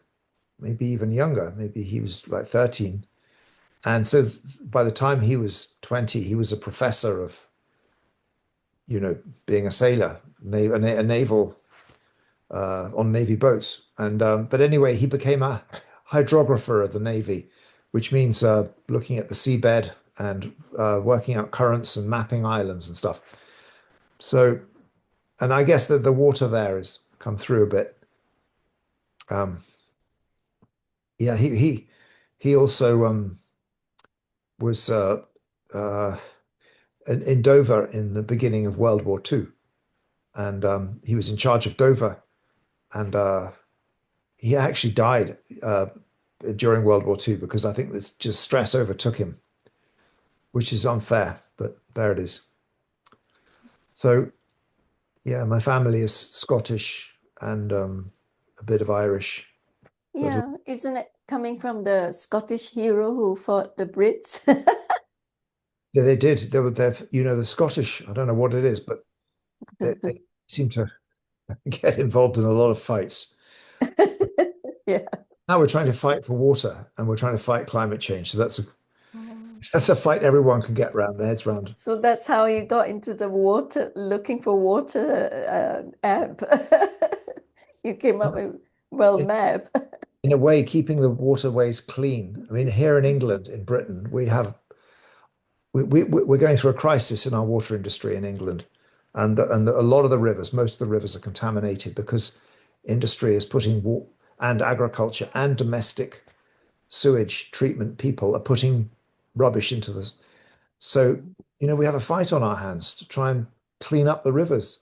maybe even younger. Maybe he was like 13. And so by the time he was 20, he was a professor of, being a sailor, a naval, on Navy boats. And but anyway, he became a hydrographer of the Navy, which means looking at the seabed and working out currents and mapping islands and stuff. So, and I guess that the water there has come through a bit. Yeah, he also was in Dover in the beginning of World War II, and he was in charge of Dover, and he actually died during World War II because I think this just stress overtook him, which is unfair, but there it is. So, yeah, my family is Scottish and a bit of Irish. Yeah, isn't it coming from the Scottish hero who fought the Brits? Yeah, they did. The Scottish, I don't know what it is, but they seem to get involved in a lot of fights. Yeah. Now we're trying to fight for water and we're trying to fight climate change. So that's That's a fight everyone can get around their heads around. So that's how you got into the water, looking for water app. You came up with WellMap. In a way, keeping the waterways clean. I mean, here in England, in Britain, we're going through a crisis in our water industry in England, and a lot of the rivers, most of the rivers are contaminated because industry is putting and agriculture and domestic sewage treatment people are putting rubbish into this. So, we have a fight on our hands to try and clean up the rivers.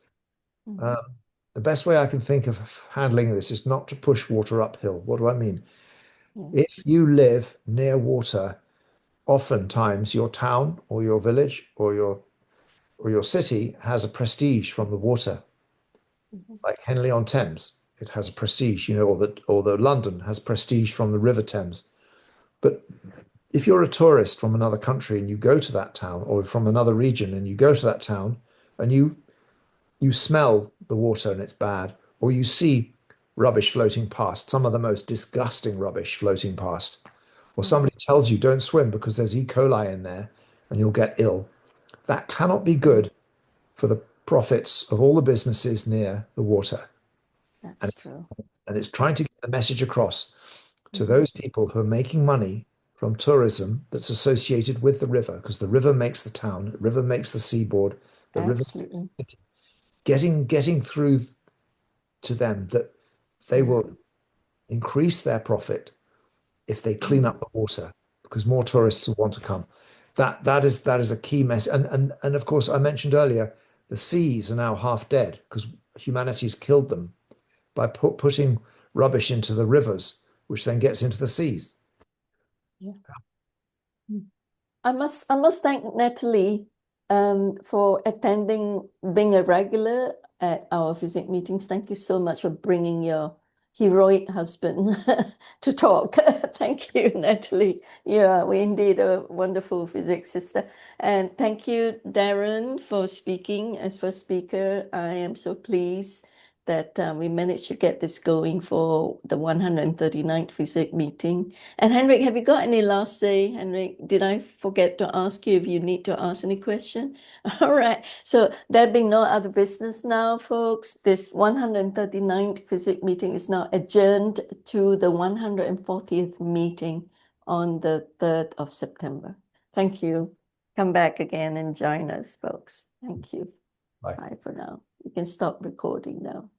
The best way I can think of handling this is not to push water uphill. What do I mean? If you live near water, oftentimes your town or your village or your city has a prestige from the water. Like Henley-on-Thames, it has a prestige, or the London has prestige from the River Thames. But if you're a tourist from another country and you go to that town, or from another region and you go to that town and you smell the water and it's bad, or you see rubbish floating past, some of the most disgusting rubbish floating past, or somebody tells you don't swim because there's E. coli in there and you'll get ill, that cannot be good for the profits of all the businesses near the water. That's true. And it's trying to get the message across to those people who are making money from tourism that's associated with the river, because the river makes the town, the river makes the seaboard, the river, getting through to them that they will increase their profit if they clean up the water, because more tourists will want to come. That is a key message. And of course, I mentioned earlier, the seas are now half dead because humanity's killed them by putting rubbish into the rivers, which then gets into the seas. I must thank Natalie for attending, being a regular at our FESIG meetings. Thank you so much for bringing your heroic husband to talk. Thank you, Natalie. Yeah, we indeed a wonderful physics sister. And thank you, Darren, for speaking as first speaker. I am so pleased that we managed to get this going for the 139th FESIG meeting. And Henrik, have you got any last say? Henrik, did I forget to ask you if you need to ask any question? All right. So there being no other business now, folks, this 139th FESIG meeting is now adjourned to the 140th meeting on the 3rd of September. Thank you. Come back again and join us, folks. Thank you. Bye. Bye for now. You can stop recording now.